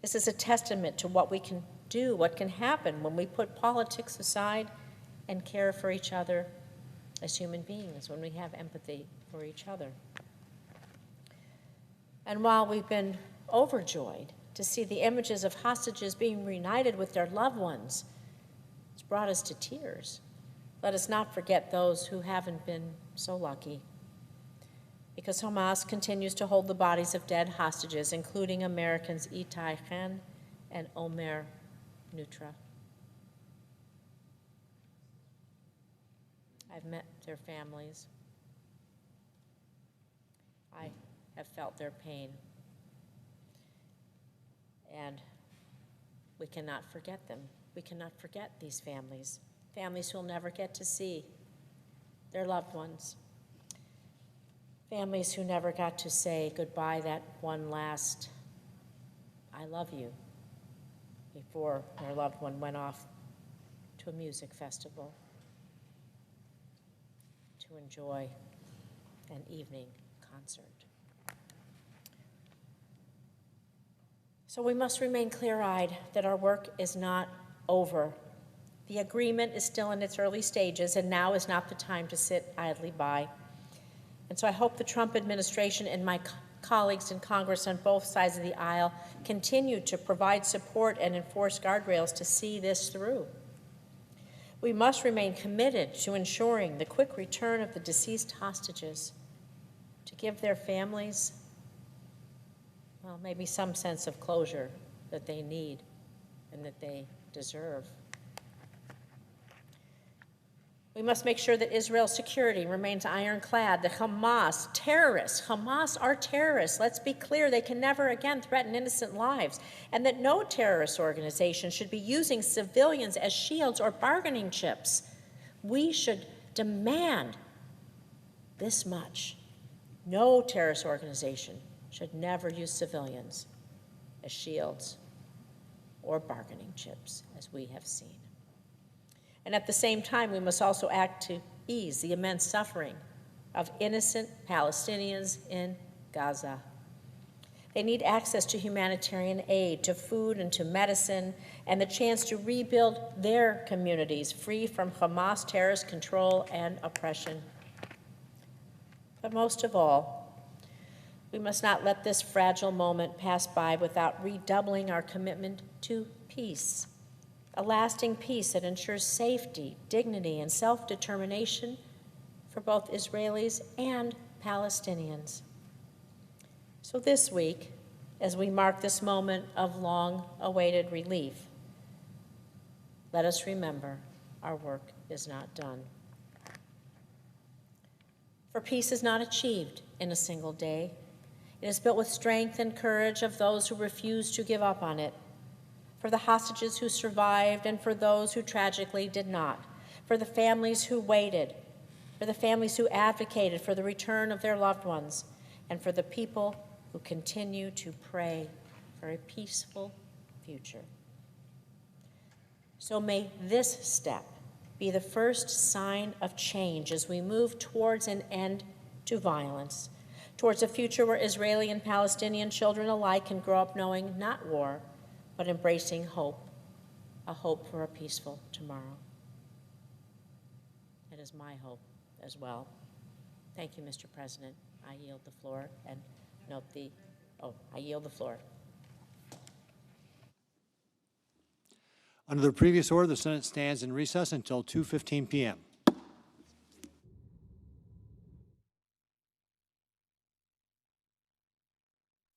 This is a testament to what we can do, what can happen when we put politics aside and care for each other as human beings, when we have empathy for each other. And while we've been overjoyed to see the images of hostages being reunited with their loved ones, it's brought us to tears. Let us not forget those who haven't been so lucky, because Hamas continues to hold the bodies of dead hostages, including Americans Itai Khan and Omer Nutra. I've met their families. I have felt their pain. And we cannot forget them. We cannot forget these families, families who will never get to see their loved ones, families who never got to say goodbye that one last "I love you" before their loved one went off to a music festival to enjoy an evening concert. So we must remain clear-eyed that our work is not over The agreement is still in its early stages, and now is not the time to sit idly by. And so I hope the Trump administration and my colleagues in Congress on both sides of the aisle continue to provide support and enforce guardrails to see this through. We must remain committed to ensuring the quick return of the deceased hostages, to give their families, well, maybe some sense of closure that they need and that they deserve. We must make sure that Israel's security remains ironclad, that Hamas are terrorists. Let's be clear, they can never again threaten innocent lives, and that no terrorist organization should be using civilians as shields or bargaining chips. We should demand this much. No terrorist organization should never use civilians as shields or bargaining chips, as we have seen. And at the same time, we must also act to ease the immense suffering of innocent Palestinians in Gaza. They need access to humanitarian aid, to food and to medicine, and the chance to rebuild their communities free from Hamas terrorist control and oppression. But most of all, we must not let this fragile moment pass by without redoubling our commitment to peace. A lasting peace that ensures safety, dignity, and self-determination for both Israelis and Palestinians. So this week, as we mark this moment of long-awaited relief, let us remember our work is not done. For peace is not achieved in a single day. It is built with strength and courage of those who refuse to give up on it. For the hostages who survived and for those who tragically did not, for the families who waited, for the families who advocated for the return of their loved ones, and for the people who continue to pray for a peaceful future. So may this step be the first sign of change as we move towards an end to violence, towards a future where Israeli and Palestinian children alike can grow up knowing not war, but embracing hope, a hope for a peaceful tomorrow. It is my hope as well. Thank you, Mr. President. I yield the floor and note I yield the floor. Under the previous order, the Senate stands in recess until 2:15 p.m.